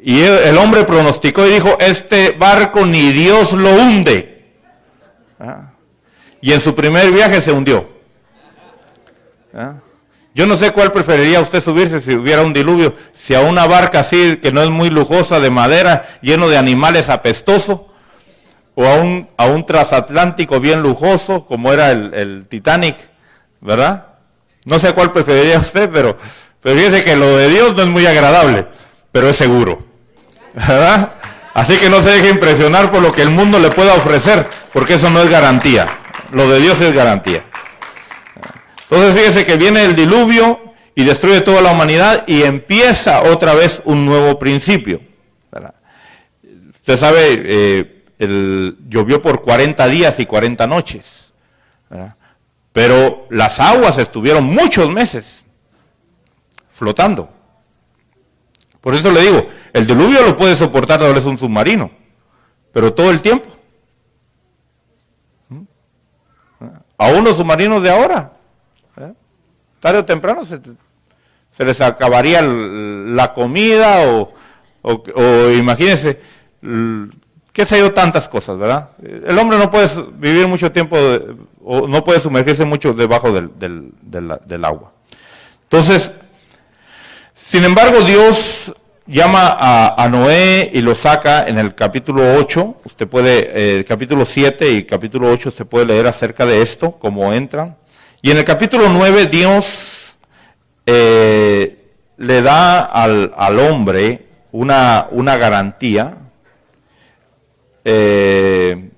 Y el hombre pronosticó y dijo, este barco ni Dios lo hunde. ¿Ah? Y en su primer viaje se hundió. ¿Ah? Yo no sé cuál preferiría usted subirse si hubiera un diluvio, si a una barca así que no es muy lujosa de madera, lleno de animales apestoso, o a un transatlántico bien lujoso como era el Titanic, ¿verdad? No sé cuál preferiría usted, pero fíjese que lo de Dios no es muy agradable, pero es seguro, ¿verdad? Así que no se deje impresionar por lo que el mundo le pueda ofrecer, porque eso no es garantía. Lo de Dios es garantía. Entonces fíjese que viene el diluvio y destruye toda la humanidad y empieza otra vez un nuevo principio, ¿verdad? Usted sabe, llovió por 40 días y 40 noches, ¿verdad? Pero las aguas estuvieron muchos meses flotando. Por eso le digo, el diluvio lo puede soportar tal vez un submarino, pero todo el tiempo. Aún los submarinos de ahora, tarde o temprano se les acabaría la comida o imagínense, qué sé yo, tantas cosas, ¿verdad? El hombre no puede vivir mucho tiempo o no puede sumergirse mucho debajo del agua. Entonces, sin embargo, Dios llama a Noé y lo saca en el capítulo 8. Usted puede, capítulo 7 y capítulo 8, usted puede leer acerca de esto, cómo entran. Y en el capítulo 9, Dios le da al hombre una garantía de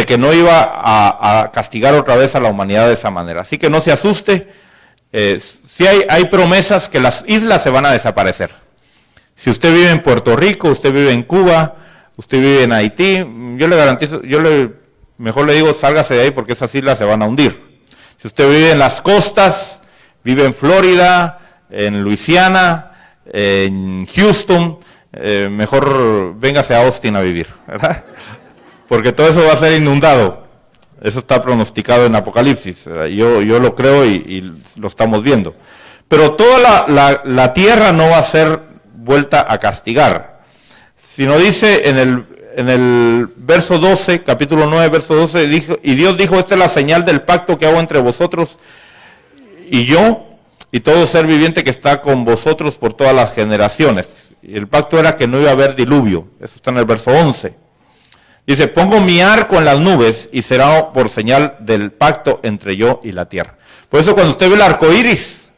que no iba a castigar otra vez a la humanidad de esa manera. Así que no se asuste. Sí hay promesas que las islas se van a desaparecer. Si usted vive en Puerto Rico, usted vive en Cuba, usted vive en Haití, yo le garantizo, mejor le digo, sálgase de ahí porque esas islas se van a hundir. Si usted vive en las costas, vive en Florida, en Luisiana, en Houston, mejor véngase a Austin a vivir, ¿verdad? Porque todo eso va a ser inundado. Eso está pronosticado en Apocalipsis. Yo lo creo y lo estamos viendo. Pero toda la tierra no va a ser vuelta a castigar. Sino dice en el verso 12, capítulo 9, verso 12, dijo, y Dios dijo, esta es la señal del pacto que hago entre vosotros y yo, y todo ser viviente que está con vosotros por todas las generaciones. Y el pacto era que no iba a haber diluvio. Eso está en el verso 11. Dice, pongo mi arco en las nubes y será por señal del pacto entre yo y la tierra. Por eso cuando usted ve el arco iris,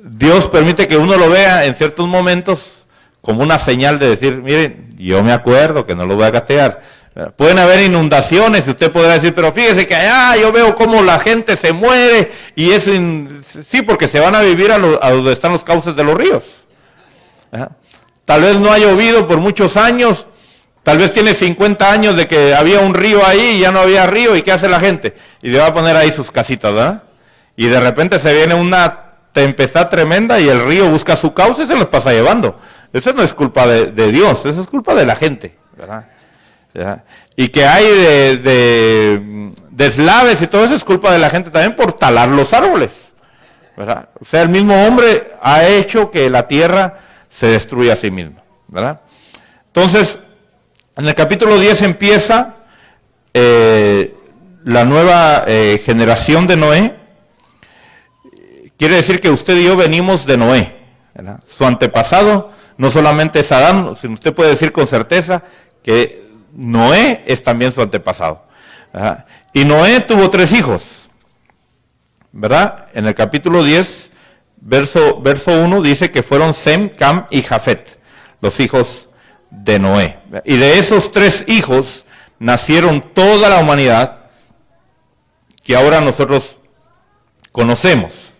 Dios permite que uno lo vea en ciertos momentos como una señal de decir, miren, yo me acuerdo que no lo voy a castigar. Pueden haber inundaciones y usted podrá decir, pero fíjese que allá yo veo cómo la gente se muere y eso, sí, porque se van a vivir a donde están los cauces de los ríos. ¿Ajá? Tal vez no ha llovido por muchos años, tal vez tiene 50 años de que había un río ahí y ya no había río, ¿y qué hace la gente? Y le va a poner ahí sus casitas, ¿verdad? Y de repente se viene una tempestad tremenda y el río busca su cauce y se los pasa llevando. Eso no es culpa de Dios, eso es culpa de la gente, ¿verdad? ¿Ya? Y que hay de deslaves y todo eso es culpa de la gente también por talar los árboles, ¿verdad? O sea, el mismo hombre ha hecho que la tierra se destruye a sí mismo, ¿verdad? Entonces, en el capítulo 10 empieza la nueva generación de Noé. Quiere decir que usted y yo venimos de Noé, ¿verdad? Su antepasado no solamente es Adán, sino usted puede decir con certeza que Noé es también su antepasado, ¿verdad? Y Noé tuvo 3 hijos, ¿verdad? En el capítulo 10, verso 1 dice que fueron Sem, Cam y Jafet, los hijos de Noé. Y de esos 3 hijos nacieron toda la humanidad que ahora nosotros conocemos.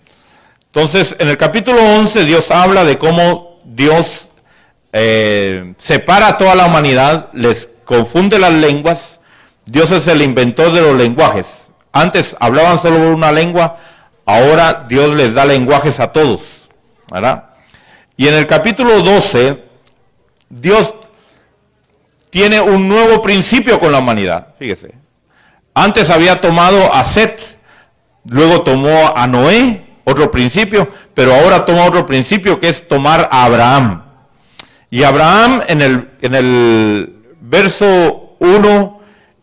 Entonces, en el capítulo 11 Dios habla de cómo Dios separa a toda la humanidad, les confunde las lenguas. Dios es el inventor de los lenguajes. Antes hablaban solo una lengua, ahora Dios les da lenguajes a todos, ¿verdad? Y en el capítulo 12, Dios tiene un nuevo principio con la humanidad, fíjese. Antes había tomado a Set, luego tomó a Noé, otro principio, pero ahora toma otro principio que es tomar a Abraham. Y Abraham en el verso 1,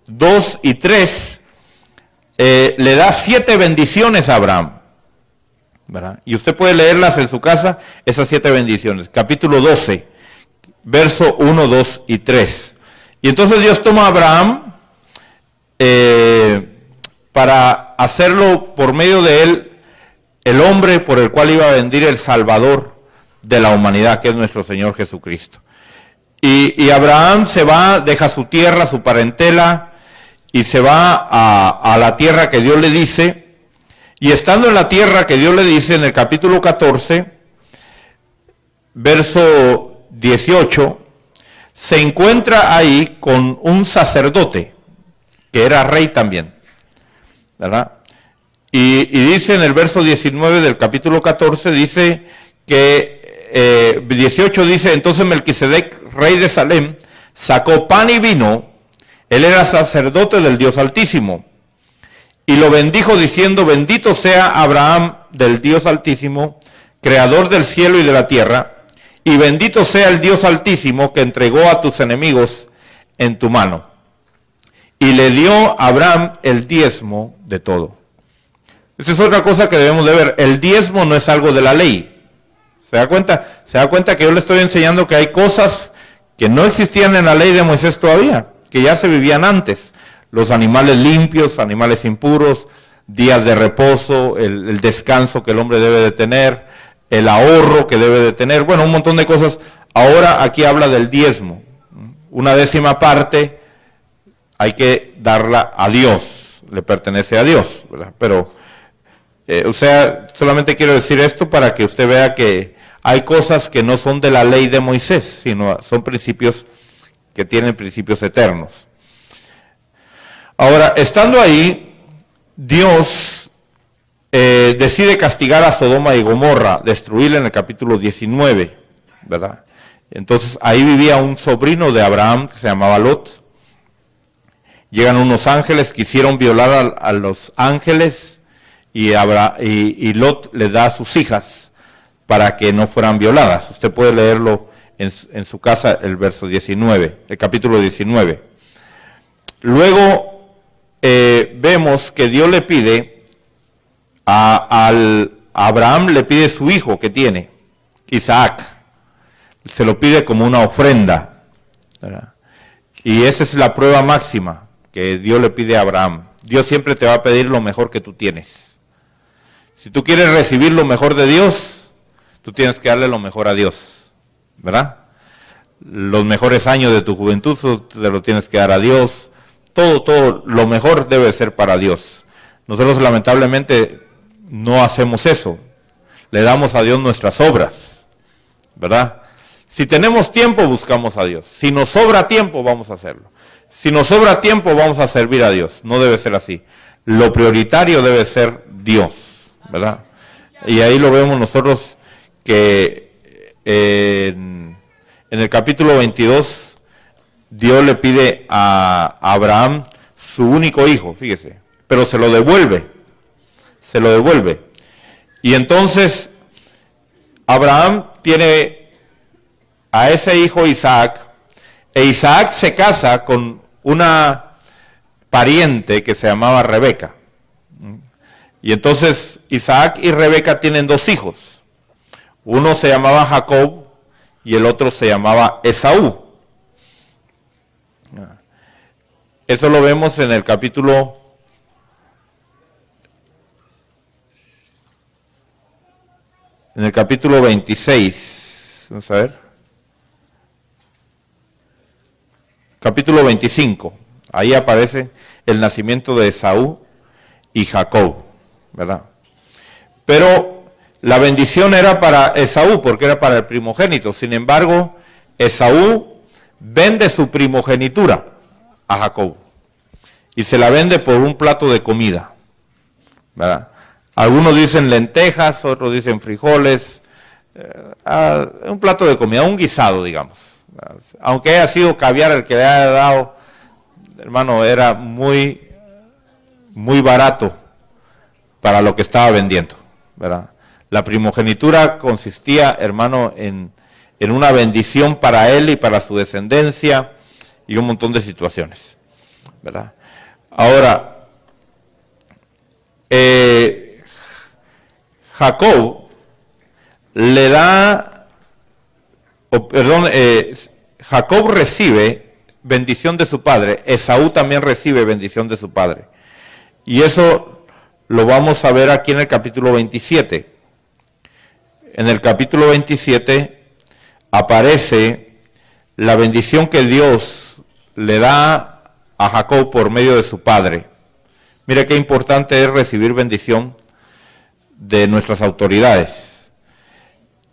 2 y 3 le da 7 bendiciones a Abraham, ¿verdad? Y usted puede leerlas en su casa, esas 7 bendiciones. Capítulo 12, verso 1, 2 y 3. Y entonces Dios toma a Abraham para hacerlo por medio de él el hombre por el cual iba a venir el Salvador de la humanidad, que es nuestro Señor Jesucristo. Y Abraham se va, deja su tierra, su parentela, y se va a la tierra que Dios le dice. Y estando en la tierra que Dios le dice, en el capítulo 14, verso 18, se encuentra ahí con un sacerdote, que era rey también, ¿verdad? Y dice en el verso 19 del capítulo 14, dice que, 18 dice, entonces Melquisedec, rey de Salem, sacó pan y vino, él era sacerdote del Dios Altísimo, y lo bendijo diciendo, bendito sea Abraham del Dios Altísimo, creador del cielo y de la tierra, y bendito sea el Dios Altísimo que entregó a tus enemigos en tu mano. Y le dio a Abraham el diezmo de todo. Esa es otra cosa que debemos de ver. El diezmo no es algo de la ley. ¿Se da cuenta? Se da cuenta que yo le estoy enseñando que hay cosas que no existían en la ley de Moisés todavía, que ya se vivían antes. Los animales limpios, animales impuros, días de reposo, el descanso que el hombre debe de tener, el ahorro que debe de tener, bueno, un montón de cosas. Ahora aquí habla del diezmo. Una 10ª parte hay que darla a Dios, le pertenece a Dios, ¿verdad? Pero, o sea, solamente quiero decir esto para que usted vea que hay cosas que no son de la ley de Moisés, sino son principios que tienen principios eternos. Ahora, estando ahí, Dios decide castigar a Sodoma y Gomorra, destruirla en el capítulo 19, ¿verdad? Entonces, ahí vivía un sobrino de Abraham que se llamaba Lot. Llegan unos ángeles, quisieron violar a los ángeles y Lot les da a sus hijas para que no fueran violadas. Usted puede leerlo en su casa, el verso 19, el capítulo 19. Luego vemos que Dios le pide a Abraham, le pide su hijo que tiene, Isaac. Se lo pide como una ofrenda, ¿verdad? Y esa es la prueba máxima que Dios le pide a Abraham. Dios siempre te va a pedir lo mejor que tú tienes. Si tú quieres recibir lo mejor de Dios, tú tienes que darle lo mejor a Dios, ¿verdad? Los mejores años de tu juventud te lo tienes que dar a Dios. Todo lo mejor debe ser para Dios. Nosotros lamentablemente no hacemos eso. Le damos a Dios nuestras obras, ¿verdad? Si tenemos tiempo, buscamos a Dios. Si nos sobra tiempo, vamos a hacerlo. Si nos sobra tiempo, vamos a servir a Dios. No debe ser así. Lo prioritario debe ser Dios, ¿verdad? Y ahí lo vemos nosotros que en el capítulo 22, Dios le pide a Abraham su único hijo, fíjese, pero se lo devuelve. Se lo devuelve. Y entonces, Abraham tiene a ese hijo Isaac, e Isaac se casa con una pariente que se llamaba Rebeca. Y entonces Isaac y Rebeca tienen 2 hijos. Uno se llamaba Jacob y el otro se llamaba Esaú. Eso lo vemos en el capítulo 26. Vamos a ver. Capítulo 25, ahí aparece el nacimiento de Esaú y Jacob, ¿verdad? Pero la bendición era para Esaú, porque era para el primogénito. Sin embargo, Esaú vende su primogenitura a Jacob y se la vende por un plato de comida, ¿verdad? Algunos dicen lentejas, otros dicen frijoles, un plato de comida, un guisado, digamos. Aunque haya sido caviar el que le haya dado, hermano, era muy barato para lo que estaba vendiendo, ¿verdad? La primogenitura consistía, hermano, en una bendición para él y para su descendencia y un montón de situaciones, ¿verdad? Ahora, Jacob le da, Jacob recibe bendición de su padre, Esaú también recibe bendición de su padre. Y eso lo vamos a ver aquí en el capítulo 27. En el capítulo 27 aparece la bendición que Dios le da a Jacob por medio de su padre. Mire qué importante es recibir bendición de nuestras autoridades.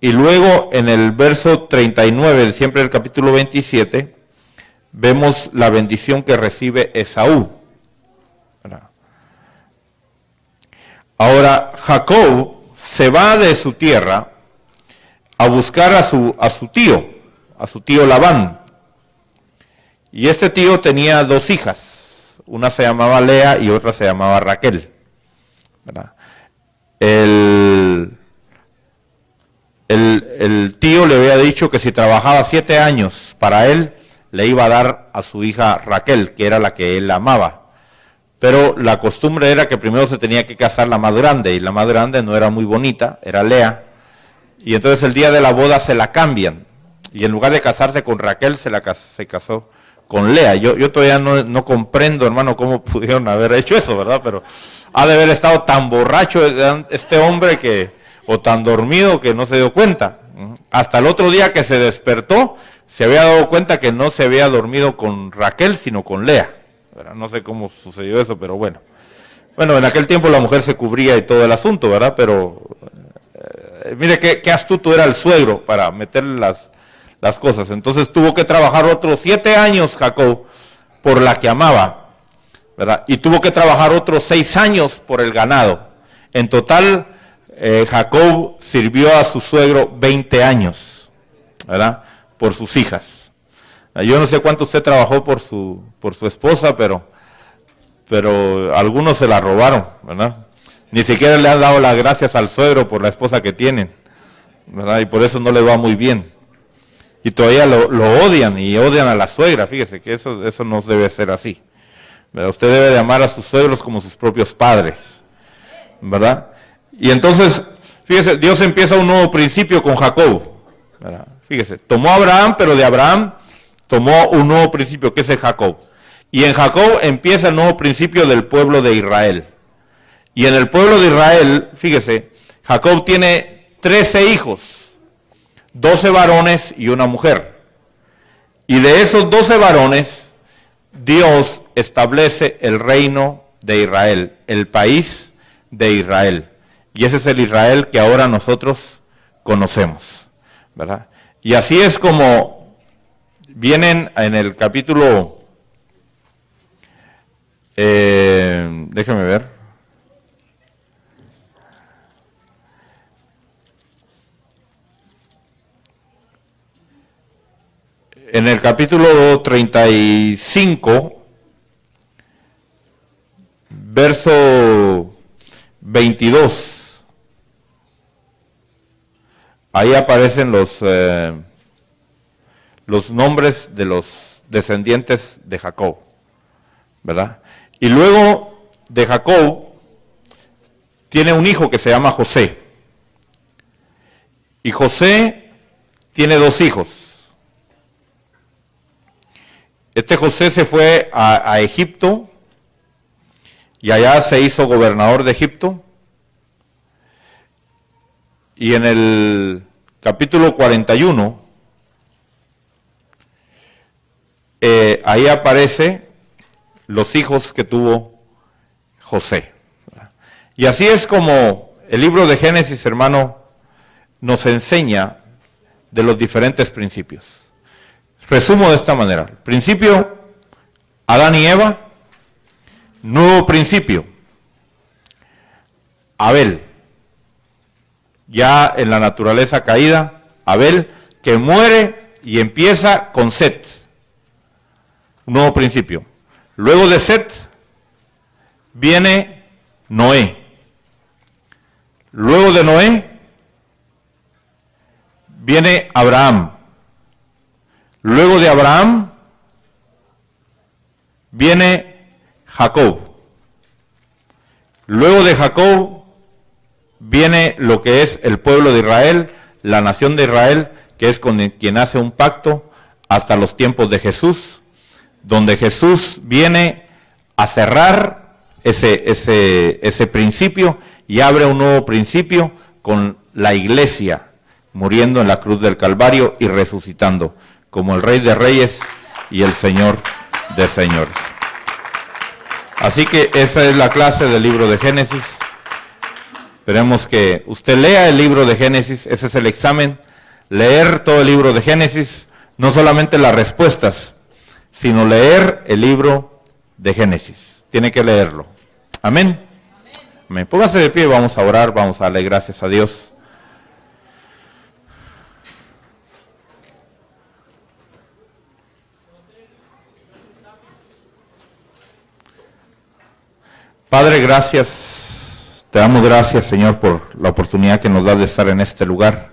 Y luego en el verso 39, siempre del capítulo 27, vemos la bendición que recibe Esaú. Ahora, Jacob se va de su tierra a buscar a su tío Labán. Y este tío tenía dos hijas, una se llamaba Lea y otra se llamaba Raquel. El tío le había dicho que si trabajaba 7 años para él, le iba a dar a su hija Raquel, que era la que él amaba. Pero la costumbre era que primero se tenía que casar la más grande, y la más grande no era muy bonita, era Lea. Y entonces el día de la boda se la cambian. Y en lugar de casarse con Raquel, se casó con Lea. Yo todavía no comprendo, hermano, cómo pudieron haber hecho eso, ¿verdad? Pero ha de haber estado tan borracho este hombre o tan dormido que no se dio cuenta. Hasta el otro día que se despertó, se había dado cuenta que no se había dormido con Raquel, sino con Lea. No sé cómo sucedió eso, pero bueno. Bueno, en aquel tiempo la mujer se cubría y todo el asunto, ¿verdad? Pero mire qué astuto era el suegro para meterle las cosas. Entonces tuvo que trabajar otros 7 años Jacob por la que amaba, ¿verdad? Y tuvo que trabajar otros 6 años por el ganado. En total, Jacob sirvió a su suegro 20 años, ¿verdad? Por sus hijas. Yo no sé cuánto usted trabajó por su esposa, pero algunos se la robaron, ¿verdad? Ni siquiera le han dado las gracias al suegro por la esposa que tienen, ¿verdad? Y por eso no les va muy bien. Y todavía lo odian, y odian a la suegra. Fíjese que eso no debe ser así, ¿verdad? Usted debe de amar a sus suegros como sus propios padres, ¿verdad? Y entonces, fíjese, Dios empieza un nuevo principio con Jacob, ¿verdad? Fíjese, tomó a Abraham, pero de Abraham tomó un nuevo principio, que es el Jacob. Y en Jacob empieza el nuevo principio del pueblo de Israel. Y en el pueblo de Israel, fíjese, Jacob tiene 13 hijos, 12 varones y una mujer. Y de esos 12 varones, Dios establece el reino de Israel, el país de Israel. Y ese es el Israel que ahora nosotros conocemos, ¿verdad? Y así es como vienen en el capítulo, déjeme ver. En el capítulo 35, verso 22, ahí aparecen los nombres de los descendientes de Jacob, ¿verdad? Y luego de Jacob tiene un hijo que se llama José. Y José tiene 2 hijos. Este José se fue a Egipto y allá se hizo gobernador de Egipto. Y en el capítulo 41, ahí aparece los hijos que tuvo José. Y así es como el libro de Génesis, hermano, nos enseña de los diferentes principios. Resumo de esta manera. Principio, Adán y Eva. Nuevo principio, Abel. Ya en la naturaleza caída, Abel, que muere y empieza con Set. Nuevo principio. Luego de Set viene Noé. Luego de Noé viene Abraham. Luego de Abraham viene Jacob. Luego de Jacob viene lo que es el pueblo de Israel, la nación de Israel, que es con quien hace un pacto hasta los tiempos de Jesús, donde Jesús viene a cerrar ese principio y abre un nuevo principio con la iglesia, muriendo en la cruz del Calvario y resucitando como el Rey de Reyes y el Señor de Señores. Así que esa es la clase del libro de Génesis. Esperemos que usted lea el libro de Génesis, ese es el examen, leer todo el libro de Génesis, no solamente las respuestas, sino leer el libro de Génesis. Tiene que leerlo. Amén. Amén. Póngase de pie, vamos a orar, vamos a darle gracias a Dios. Padre, gracias, te damos gracias, Señor, por la oportunidad que nos das de estar en este lugar.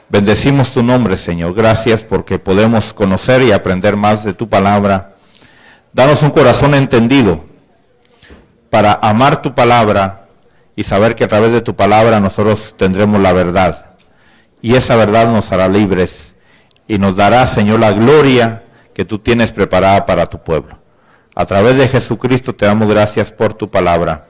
Bendecimos tu nombre, Señor. Gracias porque podemos conocer y aprender más de tu palabra. Danos un corazón entendido para amar tu palabra y saber que a través de tu palabra nosotros tendremos la verdad. Y esa verdad nos hará libres y nos dará, Señor, la gloria que tú tienes preparada para tu pueblo. A través de Jesucristo te damos gracias por tu palabra.